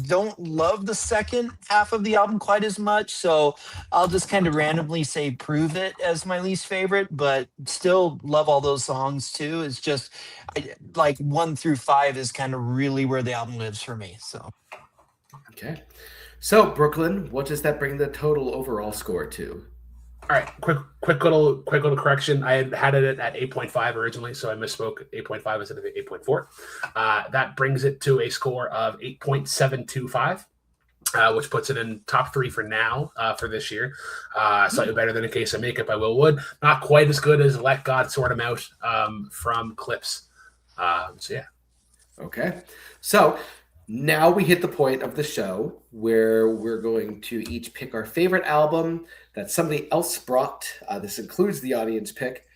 don't love the second half of the album quite as much, so I'll just kind of randomly say Prove It as my least favorite, but still love all those songs too. It's just like 1 through 5 is kind of really where the album lives for me. So okay, so Brooklyn, what does that bring the total overall score to? All right, quick little correction. I had it at 8.5 originally, so I misspoke. 8.5 instead of 8.4. That brings it to a score of 8.725, which puts it in top 3 for now for this year. Slightly better than In Case of Makeup by Will Wood. Not quite as good as Let God Sort 'Em Out from Clips. So yeah. Okay, so now we hit the point of the show where we're going to each pick our favorite album that somebody else brought. This includes the audience pick.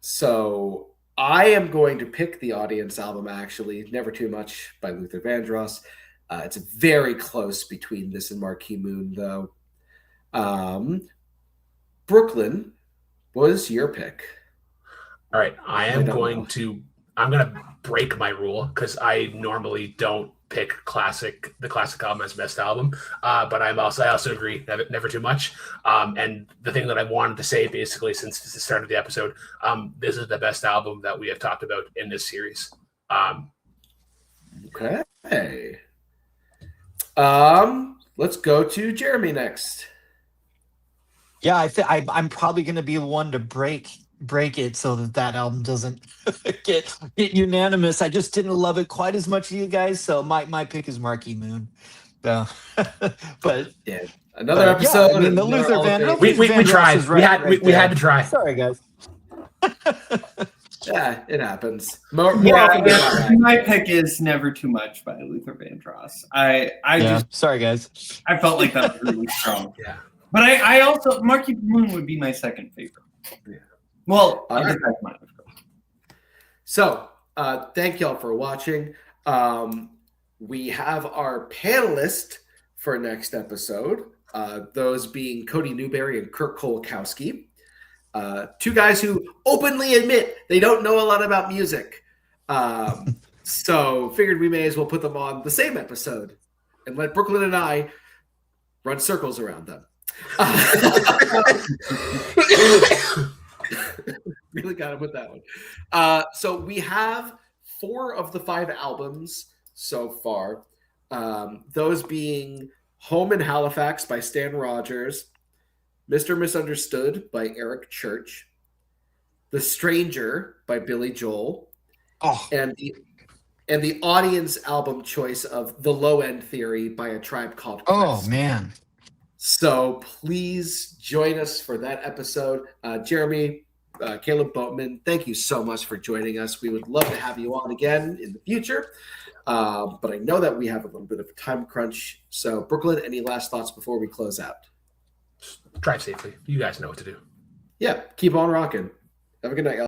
So I am going to pick the audience album, actually, Never Too Much by Luther Vandross. It's very close between this and Marquee Moon, though. Brooklyn, what is your pick? All right, I'm going to break my rule because I normally don't pick the classic album as best album. But I also agree, never too much. And the thing that I wanted to say basically since the start of the episode, this is the best album that we have talked about in this series. Okay. Let's go to Jeremy next. Yeah, I'm probably going to be the one to break it so that album doesn't get unanimous. I just didn't love it quite as much as you guys, so my pick is Marquee Moon. So, but yeah, another episode. Yeah, I mean, the Luther Vandross. We tried. We had to try. Sorry, guys. Yeah, it happens. More often than not, right? My pick is Never Too Much by Luther Vandross. Sorry, guys. I felt like that was really strong. Yeah. But I also, Marquee Moon would be my second favorite. Yeah. Well, I guess that's mine, of course. So, thank y'all for watching. We have our panelist for next episode, those being Cody Newberry and Kirk Kolakowski. Two guys who openly admit they don't know a lot about music. So figured we may as well put them on the same episode and let Brooklyn and I run circles around them. Really got him with that one. So we have 4 of the 5 albums so far. Those being Home in Halifax by Stan Rogers, Mr. Misunderstood by Eric Church, The Stranger by Billy Joel, and the audience album choice of The Low End Theory by A Tribe Called Quest. Oh, man. So please join us for that episode. Jeremy, Caleb Boatman, thank you so much for joining us. We would love to have you on again in the future. But I know that we have a little bit of a time crunch. So, Brooklyn, any last thoughts before we close out? Drive safely. You guys know what to do. Yeah, keep on rocking. Have a good night, y'all.